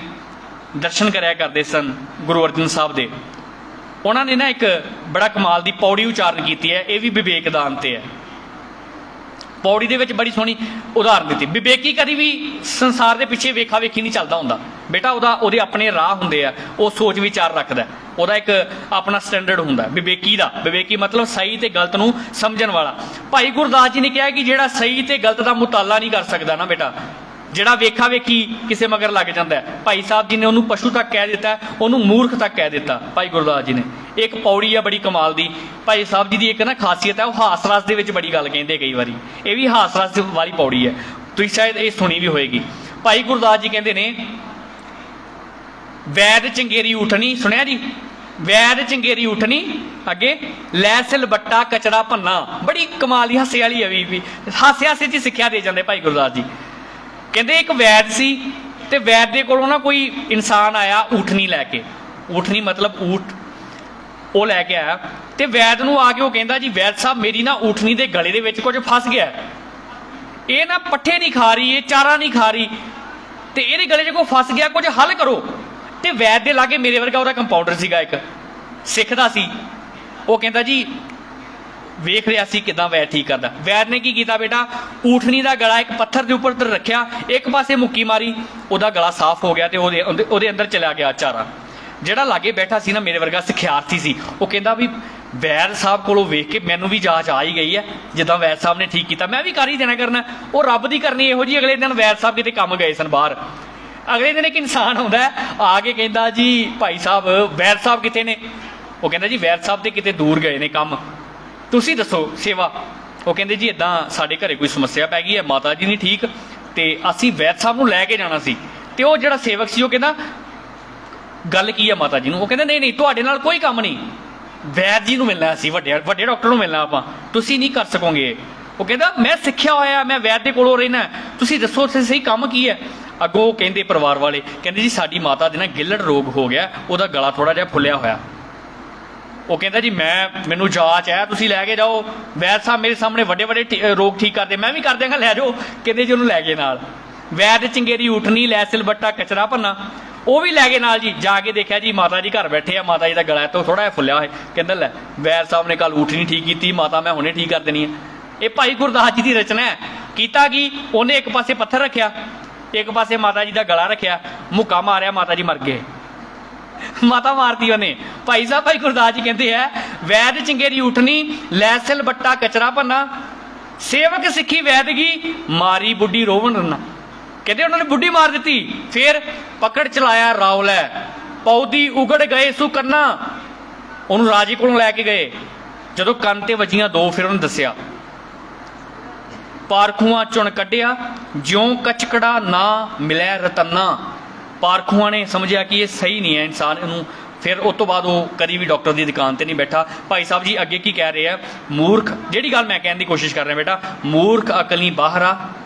ਦਰਸ਼ਨ ਕਰਿਆ ਕਰਦੇ ਸਨ ਗੁਰੂ ਅਰਜਨ ਸਾਹਿਬ ਦੇ, ਉਹਨਾਂ ਨੇ ਨਾ ਇੱਕ ਬੜਾ ਕਮਾਲ ਦੀ ਪੌੜੀ ਉਚਾਰਨ ਕੀਤੀ ਹੈ, ਇਹ ਵੀ ਵਿਵੇਕ ਦਾਨ ਤੇ ਹੈ। ਪੌੜੀ ਦੇ ਵਿੱਚ ਬੜੀ ਸੋਹਣੀ ਉਦਾਹਰਨ ਦਿੱਤੀ। ਵਿਵੇਕੀ ਕਦੀ ਵੀ ਸੰਸਾਰ ਦੇ ਪਿੱਛੇ ਵੇਖਾ ਵੇਖੀ ਨਹੀਂ ਚੱਲਦਾ ਹੁੰਦਾ ਬੇਟਾ, ਉਹਦੇ ਆਪਣੇ ਰਾਹ ਹੁੰਦੇ ਆ, ਉਹ ਸੋਚ ਵਿਚਾਰ ਰੱਖਦਾ, ਉਹਦਾ ਇੱਕ ਆਪਣਾ ਸਟੈਂਡਰਡ ਹੁੰਦਾ ਵਿਵੇਕੀ ਦਾ। ਵਿਵੇਕੀ ਮਤਲਬ ਸਹੀ ਤੇ ਗਲਤ ਨੂੰ ਸਮਝਣ ਵਾਲਾ। ਭਾਈ ਗੁਰਦਾਸ ਜੀ ਨੇ ਕਿਹਾ ਕਿ ਜਿਹੜਾ ਸਹੀ ਤੇ ਗਲਤ ਦਾ ਮੁਤਾਲਾ ਨਹੀਂ ਕਰ ਸਕਦਾ ਨਾ ਬੇਟਾ, ਜਿਹੜਾ ਵੇਖਾ ਵੇਖੀ ਕਿਸੇ ਮਗਰ ਲੱਗ ਜਾਂਦਾ, ਭਾਈ ਸਾਹਿਬ ਜੀ ਨੇ ਉਹਨੂੰ ਪਸ਼ੂ ਤੱਕ ਕਹਿ ਦਿੱਤਾ, ਉਹਨੂੰ ਮੂਰਖ ਤੱਕ ਕਹਿ ਦਿੱਤਾ ਭਾਈ ਗੁਰਦਾਸ ਜੀ ਨੇ। ਇੱਕ ਪੌੜੀ ਆ ਬੜੀ ਕਮਾਲ ਦੀ, ਭਾਈ ਸਾਹਿਬ ਜੀ ਦੀ ਇੱਕ ਨਾ ਖਾਸੀਅਤ ਹੈ, ਉਹ ਹਾਸ ਰਸ ਦੇ ਵਿੱਚ ਬੜੀ ਗੱਲ ਕਹਿੰਦੇ ਕਈ ਵਾਰੀ, ਇਹ ਵੀ ਹਾਸ ਰਸ ਵਾਲੀ ਪੌੜੀ ਹੈ, ਤੁਸੀਂ ਸ਼ਾਇਦ ਇਹ ਸੁਣੀ ਵੀ ਹੋਏਗੀ। ਭਾਈ ਗੁਰਦਾਸ ਜੀ ਕਹਿੰਦੇ ਨੇ, ਵੈਦ ਚੰਗੇਰੀ ਉਠਣੀ, ਸੁਣਿਆ ਜੀ? ਵੈਦ ਚੰਗੇਰੀ ਉਠਣੀ, ਅੱਗੇ ਲੈ ਸਿਲ ਬੱਟਾ ਕਚੜਾ ਭੰਨਾ। ਬੜੀ ਕਮਾਲ ਦੀ ਹਾਸੇ ਵਾਲੀ ਹੈ ਵੀ ਹਾਸੇ ਹਾਸੇ 'ਚ ਸਿੱਖਿਆ ਦੇ ਜਾਂਦੇ ਭਾਈ ਗੁਰਦਾਸ ਜੀ। ਕਹਿੰਦੇ ਇੱਕ ਵੈਦ ਸੀ ਤੇ ਵੈਦ ਦੇ ਕੋਲੋਂ ਨਾ ਕੋਈ ਇਨਸਾਨ ਆਇਆ ਊਠਣੀ ਲੈ ਕੇ। ਊਠਣੀ ਮਤਲਬ ਊਠ, ਉਹ ਲੈ ਕੇ ਆਇਆ ਤੇ ਵੈਦ ਨੂੰ ਆ ਕੇ ਉਹ ਕਹਿੰਦਾ ਜੀ ਵੈਦ ਸਾਹਿਬ ਮੇਰੀ ਨਾ ਊਠਣੀ ਦੇ ਗਲੇ ਦੇ ਵਿੱਚ ਕੁਝ ਫਸ ਗਿਆ, ਇਹ ਨਾ ਪੱਠੇ ਨਹੀਂ ਖਾ ਰਹੀ, ਇਹ ਚਾਰਾ ਨਹੀਂ ਖਾ ਰਹੀ ਤੇ ਇਹਦੇ ਗਲੇ 'ਚ ਕੋਈ ਫਸ ਗਿਆ, ਕੁਝ ਹੱਲ ਕਰੋ। ਤੇ ਵੈਦ ਦੇ ਲਾਗੇ ਮੇਰੇ ਵਰਗਾ ਉਹਦਾ ਕੰਪਾਊਂਡਰ ਸੀਗਾ, ਇੱਕ ਸਿੱਖਦਾ ਸੀ। ਉਹ ਕਹਿੰਦਾ ਜੀ ਵੇਖ ਰਿਹਾ ਸੀ ਕਿਦਾਂ ਵੈਦ ਠੀਕ ਕਰਦਾ। ਵੈਦ ਨੇ ਕੀ ਕੀਤਾ ਬੇਟਾ, ਊਠਣੀ ਦਾ ਗਲਾ ਇੱਕ ਪੱਥਰ ਦੇ ਉੱਪਰ ਰੱਖਿਆ, ਇੱਕ ਪਾਸੇ ਮੁੱਕੀ ਮਾਰੀ, ਉਹਦਾ ਗਲਾ ਸਾਫ਼ ਹੋ ਗਿਆ ਤੇ ਉਹਦੇ ਅੰਦਰ ਚਲਾ ਗਿਆ ਚਾਰਾ। ਜਿਹੜਾ ਲਾਗੇ ਬੈਠਾ ਸੀ ਨਾ ਮੇਰੇ ਵਰਗਾ ਸਿਖਿਆਰਥੀ ਸੀ, ਉਹ ਕਹਿੰਦਾ ਵੀ ਵੈਦ ਸਾਹਿਬ ਕੋਲੋਂ ਵੇਖ ਕੇ ਮੈਨੂੰ ਵੀ ਜਾਂਚ ਆ ਹੀ ਗਈ ਹੈ, ਜਿੱਦਾਂ ਵੈਦ ਸਾਹਿਬ ਨੇ ਠੀਕ ਕੀਤਾ ਮੈਂ ਵੀ ਕਰ ਹੀ ਦੇਣਾ ਕਰਨਾ। ਉਹ ਰੱਬ ਦੀ ਕਰਨੀ ਇਹੋ ਜਿਹੀ। ਅਗਲੇ ਦਿਨ ਵੈਦ ਸਾਹਿਬ ਕਿਤੇ ਕੰਮ ਗਏ ਸਨ ਬਾਹਰ, ਅਗਲੇ ਦਿਨ ਇੱਕ ਇਨਸਾਨ ਆਉਂਦਾ ਆ ਕੇ ਕਹਿੰਦਾ ਜੀ ਭਾਈ ਸਾਹਿਬ ਵੈਦ ਸਾਹਿਬ ਕਿੱਥੇ ਨੇ? ਉਹ ਕਹਿੰਦਾ ਜੀ ਵੈਦ ਸਾਹਿਬ ਤੇ ਕਿਤੇ ਦੂਰ ਗਏ ਨੇ ਕੰਮ, ਤੁਸੀਂ ਦੱਸੋ ਸੇਵਾ। ਉਹ ਕਹਿੰਦੇ ਜੀ ਇੱਦਾਂ ਸਾਡੇ ਘਰੇ ਕੋਈ ਸਮੱਸਿਆ ਪੈ ਗਈ ਹੈ, ਮਾਤਾ ਜੀ ਨਹੀਂ ਠੀਕ ਤੇ ਅਸੀਂ ਵੈਦ ਸਾਹਿਬ ਨੂੰ ਲੈ ਕੇ ਜਾਣਾ ਸੀ। ਤੇ ਉਹ ਜਿਹੜਾ ਸੇਵਕ ਸੀ ਉਹ ਕਹਿੰਦਾ ਗੱਲ ਕੀ ਹੈ ਮਾਤਾ ਜੀ ਨੂੰ? ਉਹ ਕਹਿੰਦੇ ਨਹੀਂ ਨਹੀਂ ਤੁਹਾਡੇ ਨਾਲ ਕੋਈ ਕੰਮ ਨਹੀਂ, ਵੈਦ ਜੀ ਨੂੰ ਮਿਲਣਾ, ਅਸੀਂ ਵੱਡੇ ਡਾਕਟਰ ਨੂੰ ਮਿਲਣਾ, ਆਪਾਂ ਤੁਸੀਂ ਨਹੀਂ ਕਰ ਸਕੋਗੇ। ਉਹ ਕਹਿੰਦਾ ਮੈਂ ਸਿੱਖਿਆ ਹੋਇਆ, ਮੈਂ ਵੈਦ ਦੇ ਕੋਲੋਂ ਰਹਿਣਾ, ਤੁਸੀਂ ਦੱਸੋ ਸਹੀ ਕੰਮ ਕੀ ਹੈ? ਅੱਗੋਂ ਉਹ ਕਹਿੰਦੇ ਪਰਿਵਾਰ ਵਾਲੇ ਕਹਿੰਦੇ ਜੀ ਸਾਡੀ ਮਾਤਾ ਦੇ ਨਾ ਗਿੱਲੜ ਰੋਗ ਹੋ ਗਿਆ, ਉਹਦਾ ਗਲਾ ਥੋੜਾ ਜਿਹਾ ਫੁੱਲਿਆ ਹੋਇਆ। ਉਹ ਕਹਿੰਦਾ ਜੀ ਮੈਨੂੰ ਜਾਂਚ ਹੈ, ਤੁਸੀਂ ਲੈ ਕੇ ਜਾਓ, ਵੈਦ ਸਾਹਿਬ ਮੇਰੇ ਸਾਹਮਣੇ ਵੱਡੇ ਰੋਗ ਠੀਕ ਕਰਦੇ, ਮੈਂ ਵੀ ਕਰ ਦਿਆਂਗਾ, ਲੈ ਜਾਓ। ਕਹਿੰਦੇ ਜੀ ਉਹਨੂੰ ਲੈ ਗਏ ਨਾਲ। ਵੈਦ ਚੰਗੇਰੀ ਊਠਣੀ, ਲੈ ਸਿਲਬੱਟਾ ਕਚਰਾ ਭੰਨਾ, ਉਹ ਵੀ ਲੈ ਗਏ ਨਾਲ ਜੀ। ਜਾ ਕੇ ਦੇਖਿਆ ਜੀ ਮਾਤਾ ਜੀ ਘਰ ਬੈਠੇ ਆ, ਮਾਤਾ ਜੀ ਦਾ ਗਲਾ ਤੋਂ ਥੋੜਾ ਜਿਹਾ ਫੁੱਲਿਆ ਹੋਇਆ। ਕਹਿੰਦਾ ਲੈ ਵੈਦ ਸਾਹਿਬ ਨੇ ਕੱਲ ਊਠਣੀ ਠੀਕ ਕੀਤੀ, ਮਾਤਾ ਮੈਂ ਹੁਣੇ ਠੀਕ ਕਰ ਦੇਣੀ ਹੈ। ਇਹ ਭਾਈ ਗੁਰਦਾਸ ਜੀ ਦੀ ਰਚਨਾ ਹੈ। ਕੀਤਾ ਕੀ, ਉਹਨੇ ਇੱਕ ਪਾਸੇ ਪੱਥਰ ਰੱਖਿਆ, ਇੱਕ ਪਾਸੇ ਮਾਤਾ ਜੀ ਦਾ ਗਲਾ ਰੱਖਿਆ, ਮੁੱਕਾ ਮਾਰਿਆ, ਮਾਤਾ ਜੀ ਮਰ ਗਏ। ਮਾਤਾ ਮਾਰਤੀ ਉਹਨੇ। ਭਾਈ ਸਾਹਿਬ ਭਾਈ ਗੁਰਦਾਸ ਜੀ ਕਹਿੰਦੇ ਆ ਵੈਦ ਚੰਗੇਰੀ ਊਠਣੀ, ਲੈ ਸਿਲਬੱਟਾ ਕਚਰਾ ਭੰਨਾ, ਸੇਵਕ ਸਿੱਖੀ ਵੈਦਗੀ, ਮਾਰੀ ਬੁੱਢੀ ਰੋਵਣ ਰੰਨਾ। ਕਹਿੰਦੇ ਉਹਨਾਂ ਨੇ ਬੁੱਢੀ ਮਾਰ ਦਿੱਤੀ। ਫਿਰ ਪਕੜ ਚਲਾਇਆ ਰਾਉ ਲੈ, ਪੌਦੀ ਉਗੜ ਗਏ ਸੂ ਕੰਨਾ। ਉਹਨੂੰ ਰਾਜੇ ਕੋਲੋਂ ਲੈ ਕੇ ਗਏ, ਜਦੋਂ ਕੰਨ ਤੇ ਵੱਜੀਆਂ ਦੋ, ਫਿਰ ਉਹਨੇ ਦੱਸਿਆ ਪਾਰਖੂਆਂ ਚੁਣ ਕੱਢਿਆ, ਜਿਉਂ ਕਚਕੜਾ ਨਾ ਮਿਲਿਆ ਰਤਨਾ। ਪਾਰਖੂਆਂ ਨੇ ਸਮਝਿਆ ਕਿ ਇਹ ਸਹੀ ਨਹੀਂ ਹੈ ਇਨਸਾਨ, ਇਹਨੂੰ ਫਿਰ ਉਸ ਤੋਂ ਬਾਅਦ ਉਹ ਕਦੀ ਵੀ ਡਾਕਟਰ ਦੀ ਦੁਕਾਨ ਤੇ ਨਹੀਂ ਬੈਠਾ। ਭਾਈ ਸਾਹਿਬ ਜੀ ਅੱਗੇ ਕੀ ਕਹਿ ਰਹੇ ਆ, ਮੂਰਖ, ਜਿਹੜੀ ਗੱਲ ਮੈਂ ਕਹਿਣ ਦੀ ਕੋਸ਼ਿਸ਼ ਕਰ ਰਿਹਾ ਬੇਟਾ, ਮੂਰਖ ਅਕਲੀ ਬਾਹਰਾ,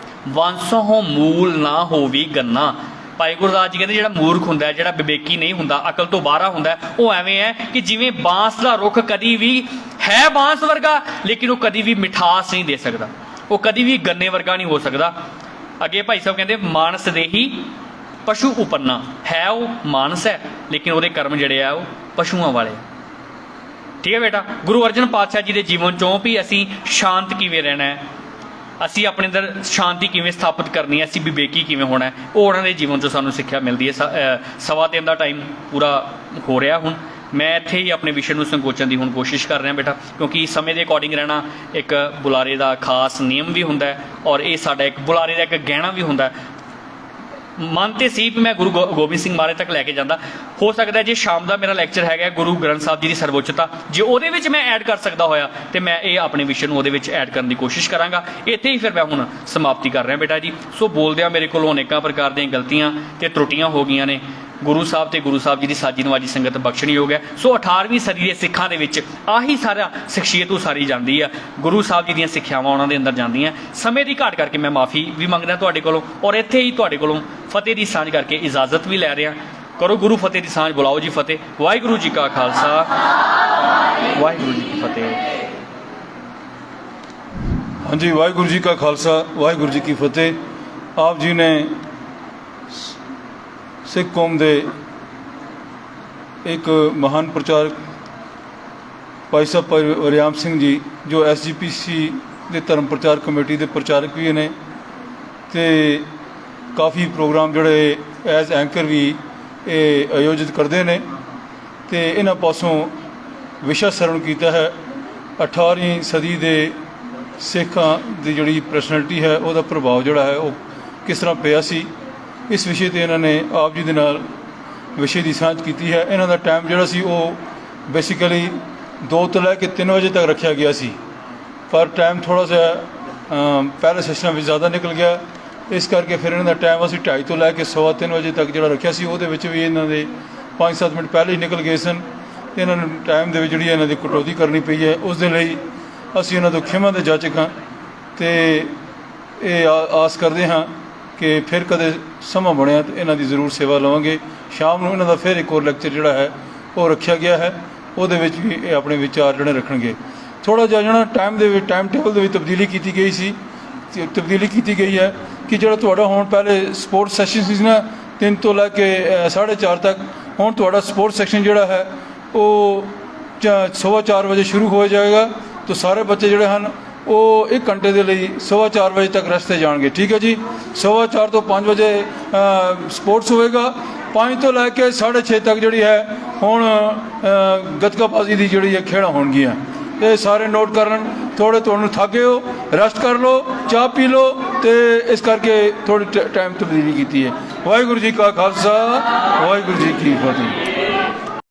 ਵਾਂਸੋਂ ਮੂਲ ਨਾ ਹੋਵੀ ਗੰਨਾ। ਭਾਈ ਗੁਰਦਾਸ ਜੀ ਕਹਿੰਦੇ ਜਿਹੜਾ ਮੂਰਖ ਹੁੰਦਾ, ਜਿਹੜਾ ਵਿਵੇਕੀ ਨਹੀਂ ਹੁੰਦਾ, ਅਕਲ ਤੋਂ ਬਾਹਰਾ ਹੁੰਦਾ, ਉਹ ਐਵੇਂ ਹੈ ਕਿ ਜਿਵੇਂ ਬਾਂਸ ਦਾ ਰੁੱਖ ਕਦੀ ਵੀ ਹੈ ਬਾਂਸ ਵਰਗਾ, ਲੇਕਿਨ ਉਹ ਕਦੀ ਵੀ ਮਿਠਾਸ ਨਹੀਂ ਦੇ ਸਕਦਾ, ਉਹ ਕਦੀ ਵੀ ਗੰਨੇ ਵਰਗਾ ਨਹੀਂ ਹੋ ਸਕਦਾ। ਅੱਗੇ ਭਾਈ ਸਾਹਿਬ ਕਹਿੰਦੇ ਮਾਨਸ ਦੇਹੀ ਪਸ਼ੂ ਉਪੰਨਾ, ਹੈ ਉਹ ਮਾਨਸ ਹੈ ਲੇਕਿਨ ਉਹਦੇ ਕਰਮ ਜਿਹੜੇ ਆ ਉਹ ਪਸ਼ੂਆਂ ਵਾਲੇ। ਠੀਕ ਹੈ ਬੇਟਾ। ਗੁਰੂ ਅਰਜਨ ਪਾਤਸ਼ਾਹ ਜੀ ਦੇ ਜੀਵਨ ਚੋਂ ਵੀ ਅਸੀਂ ਸ਼ਾਂਤ ਕਿਵੇਂ ਰਹਿਣਾ ਹੈ, ਅਸੀਂ ਆਪਣੇ ਅੰਦਰ ਸ਼ਾਂਤੀ ਕਿਵੇਂ ਸਥਾਪਿਤ ਕਰਨੀ ਹੈ, ਅਸੀਂ ਵਿਵੇਕੀ ਕਿਵੇਂ ਹੋਣਾ ਹੈ, ਉਹ ਉਹਨਾਂ ਦੇ ਜੀਵਨ 'ਚੋਂ ਸਾਨੂੰ ਸਿੱਖਿਆ ਮਿਲਦੀ ਹੈ। 3:15 ਦਾ ਟਾਈਮ ਪੂਰਾ ਹੋ ਰਿਹਾ ਹੁਣ। ਮੈਂ ਇੱਥੇ ਹੀ ਆਪਣੇ ਵਿਸ਼ੇ ਨੂੰ ਸੰਕੋਚਣ ਦੀ ਹੁਣ ਕੋਸ਼ਿਸ਼ ਕਰ ਰਿਹਾ ਬੇਟਾ, ਕਿਉਂਕਿ ਸਮੇਂ ਦੇ ਅਕੋਰਡਿੰਗ ਰਹਿਣਾ ਇੱਕ ਬੁਲਾਰੇ ਦਾ ਖਾਸ ਨਿਯਮ ਵੀ ਹੁੰਦਾ ਹੈ, ਔਰ ਇਹ ਸਾਡਾ ਇੱਕ ਬੁਲਾਰੇ ਦਾ ਇੱਕ ਗਹਿਣਾ ਵੀ ਹੁੰਦਾ ਹੈ। ਮਨ ਤੇ ਸੀ ਵੀ ਮੈਂ ਗੁਰੂ ਗੋਬਿੰਦ ਸਿੰਘ ਮਹਾਰਾਜ ਤੱਕ ਲੈ ਕੇ ਜਾਂਦਾ। ਹੋ ਸਕਦਾ ਜੇ ਸ਼ਾਮ ਦਾ ਮੇਰਾ ਲੈਕਚਰ ਹੈਗਾ ਗੁਰੂ ਗ੍ਰੰਥ ਸਾਹਿਬ ਜੀ ਦੀ ਸਰਵਉੱਚਤਾ, ਜੇ ਉਹਦੇ ਵਿੱਚ ਮੈਂ ਐਡ ਕਰ ਸਕਦਾ ਹੋਇਆ ਤੇ ਮੈਂ ਇਹ ਆਪਣੇ ਵਿਸ਼ੇ ਨੂੰ ਉਹਦੇ ਵਿੱਚ ਐਡ ਕਰਨ ਦੀ ਕੋਸ਼ਿਸ਼ ਕਰਾਂਗਾ। ਇੱਥੇ ਹੀ ਫਿਰ ਮੈਂ ਹੁਣ ਸਮਾਪਤੀ ਕਰ ਰਿਹਾ ਬੇਟਾ ਜੀ। ਸੋ ਬੋਲਦਿਆਂ ਮੇਰੇ ਕੋਲੋਂ ਅਨੇਕਾਂ ਪ੍ਰਕਾਰ ਦੀਆਂ ਗਲਤੀਆਂ ਤੇ ਤਰੁੱਟੀਆਂ ਹੋ ਗਈਆਂ ਨੇ। ਗੁਰੂ ਸਾਹਿਬ ਤੇ ਗੁਰੂ ਸਾਹਿਬ ਜੀ ਦੀ ਸਾਜੀ ਨਵਾਜੀ ਸੰਗਤ ਬਖਸ਼ਣਯੋਗ ਹੈ। ਸੋ 18ਵੀਂ ਸਦੀ ਦੇ ਸਿੱਖਾਂ ਦੇ ਵਿੱਚ ਆਹੀ ਸਾਰਾ ਸ਼ਖਸੀਅਤ ਉਸਾਰੀ ਜਾਂਦੀ ਆ, ਗੁਰੂ ਸਾਹਿਬ ਜੀ ਦੀਆਂ ਸਿੱਖਿਆਵਾਂ ਉਹਨਾਂ ਦੇ ਅੰਦਰ ਜਾਂਦੀਆਂ। ਸਮੇਂ ਦੀ ਘਾਟ ਕਰਕੇ ਮੈਂ ਮਾਫੀ ਵੀ ਮੰਗਦਾ ਤੁਹਾਡੇ ਕੋਲੋਂ, ਔਰ ਇੱਥੇ ਹੀ ਤੁਹਾਡੇ ਕੋਲੋਂ ਫਤਿਹ ਦੀ ਸਾਂਝ ਕਰਕੇ ਇਜਾਜ਼ਤ ਵੀ ਲੈ ਰਿਹਾ। ਕਰੋ ਗੁਰੂ ਫਤਿਹ ਦੀ ਸਾਂਝ, ਬੁਲਾਓ ਜੀ ਫਤਿਹ। ਵਾਹਿਗੁਰੂ ਜੀ ਕਾ ਖਾਲਸਾ, ਵਾਹਿਗੁਰੂ ਜੀ ਕੀ ਫਤਿਹ। ਹਾਂਜੀ, ਵਾਹਿਗੁਰੂ ਜੀ ਕਾ ਖਾਲਸਾ, ਵਾਹਿਗੁਰੂ ਜੀ ਕੀ ਫਤਿਹ। ਆਪ ਜੀ ਨੇ ਸਿੱਖ ਕੌਮ ਦੇ ਇੱਕ ਮਹਾਨ ਪ੍ਰਚਾਰਕ ਭਾਈ ਸਾਹਿਬ ਭਾਈ ਵਰਿਆਮ ਸਿੰਘ ਜੀ, ਜੋ SGPC ਦੇ ਧਰਮ ਪ੍ਰਚਾਰ ਕਮੇਟੀ ਦੇ ਪ੍ਰਚਾਰਕ ਵੀ ਨੇ ਤੇ ਕਾਫੀ ਪ੍ਰੋਗਰਾਮ ਜਿਹੜੇ ਐਜ਼ ਐਂਕਰ ਵੀ ਇਹ ਆਯੋਜਿਤ ਕਰਦੇ ਨੇ, ਤੇ ਇਹਨਾਂ ਪਾਸੋਂ ਵਿਸ਼ਾ ਸਰਵਣ ਕੀਤਾ ਹੈ 18ਵੀਂ ਸਦੀ ਦੇ ਸਿੱਖਾਂ ਦੀ ਜਿਹੜੀ ਪਰਸਨੈਲਿਟੀ ਹੈ, ਉਹਦਾ ਪ੍ਰਭਾਵ ਜਿਹੜਾ ਹੈ ਉਹ ਕਿਸ ਤਰ੍ਹਾਂ ਪਿਆ ਸੀ। ਇਸ ਵਿਸ਼ੇ 'ਤੇ ਇਹਨਾਂ ਨੇ ਆਪ ਜੀ ਦੇ ਨਾਲ ਵਿਸ਼ੇ ਦੀ ਸਾਂਝ ਕੀਤੀ ਹੈ। ਇਹਨਾਂ ਦਾ ਟਾਈਮ ਜਿਹੜਾ ਸੀ ਉਹ ਬੇਸਿਕਲੀ 2 ਤੋਂ ਲੈ ਕੇ 3 ਵਜੇ ਤੱਕ ਰੱਖਿਆ ਗਿਆ ਸੀ, ਪਰ ਟਾਈਮ ਥੋੜ੍ਹਾ ਜਿਹਾ ਪਹਿਲੇ ਸੈਸ਼ਨਾਂ ਵਿੱਚ ਜ਼ਿਆਦਾ ਨਿਕਲ ਗਿਆ, ਇਸ ਕਰਕੇ ਫਿਰ ਇਹਨਾਂ ਦਾ ਟਾਈਮ ਅਸੀਂ 2:30 ਤੋਂ ਲੈ ਕੇ 3:15 ਵਜੇ ਤੱਕ ਜਿਹੜਾ ਰੱਖਿਆ ਸੀ, ਉਹਦੇ ਵਿੱਚ ਵੀ ਇਹਨਾਂ ਦੇ 5-7 ਮਿੰਟ ਪਹਿਲੇ ਹੀ ਨਿਕਲ ਗਏ ਸਨ। ਅਤੇ ਇਹਨਾਂ ਨੂੰ ਟਾਈਮ ਦੇ ਵਿੱਚ ਜਿਹੜੀ ਇਹਨਾਂ ਦੀ ਕਟੌਤੀ ਕਰਨੀ ਪਈ ਹੈ, ਉਸ ਦੇ ਲਈ ਅਸੀਂ ਇਹਨਾਂ ਤੋਂ ਖਿਮਾ ਦੇ ਜਾਚਕ ਹਾਂ ਅਤੇ ਇਹ ਆਸ ਕਰਦੇ ਹਾਂ ਕਿ ਫਿਰ ਕਦੇ ਸਮਾਂ ਬਣਿਆ ਤਾਂ ਇਹਨਾਂ ਦੀ ਜ਼ਰੂਰ ਸੇਵਾ ਲਵਾਂਗੇ। ਸ਼ਾਮ ਨੂੰ ਇਹਨਾਂ ਦਾ ਫਿਰ ਇੱਕ ਹੋਰ ਲੈਕਚਰ ਜਿਹੜਾ ਹੈ ਉਹ ਰੱਖਿਆ ਗਿਆ ਹੈ। ਉਹਦੇ ਵਿੱਚ ਵੀ ਇਹ ਆਪਣੇ ਵਿਚਾਰ ਜਿਹੜੇ ਰੱਖਣਗੇ। ਥੋੜ੍ਹਾ ਜਿਹਾ ਜਿਹੜਾ ਟਾਈਮ ਟੇਬਲ ਦੇ ਵਿੱਚ ਤਬਦੀਲੀ ਕੀਤੀ ਗਈ ਸੀ, ਤਬਦੀਲੀ ਕੀਤੀ ਗਈ ਹੈ ਕਿ ਜਿਹੜਾ ਤੁਹਾਡਾ ਹੁਣ ਪਹਿਲੇ ਸਪੋਰਟਸ ਸੈਸ਼ਨ ਸੀ ਨਾ 3 ਤੋਂ ਲੈ ਕੇ 4:30 ਤੱਕ, ਹੁਣ ਤੁਹਾਡਾ ਸਪੋਰਟਸ ਸੈਕਸ਼ਨ ਜਿਹੜਾ ਹੈ ਉਹ 4:15 ਵਜੇ ਸ਼ੁਰੂ ਹੋ ਜਾਏਗਾ। ਤਾਂ ਸਾਰੇ ਬੱਚੇ ਜਿਹੜੇ ਹਨ ਉਹ 1 ਘੰਟੇ ਦੇ ਲਈ 4:15 ਵਜੇ ਤੱਕ ਰਸਤੇ ਜਾਣਗੇ। ਠੀਕ ਹੈ ਜੀ। 4:15 ਤੋਂ 5 ਵਜੇ ਸਪੋਰਟਸ ਹੋਏਗਾ। 5 ਤੋਂ ਲੈ ਕੇ 6:30 ਤੱਕ ਜਿਹੜੀ ਹੈ ਹੁਣ ਗੱਤਕਾਬਾਜ਼ੀ ਦੀ ਜਿਹੜੀ ਹੈ ਖੇਡਾਂ ਹੋਣਗੀਆਂ। ਇਹ ਸਾਰੇ ਨੋਟ ਕਰਨ। ਥੋੜ੍ਹੇ ਤੁਹਾਨੂੰ ਥੱਕੇ ਹੋ, ਰੈਸਟ ਕਰ ਲਓ, ਚਾਹ ਪੀ ਲਓ, ਅਤੇ ਇਸ ਕਰਕੇ ਥੋੜ੍ਹੀ ਟਾਈਮ ਤਬਦੀਲੀ ਕੀਤੀ ਹੈ। ਵਾਹਿਗੁਰੂ ਜੀ ਕਾ ਖਾਲਸਾ, ਵਾਹਿਗੁਰੂ ਜੀ ਕੀ ਫਤਿਹ।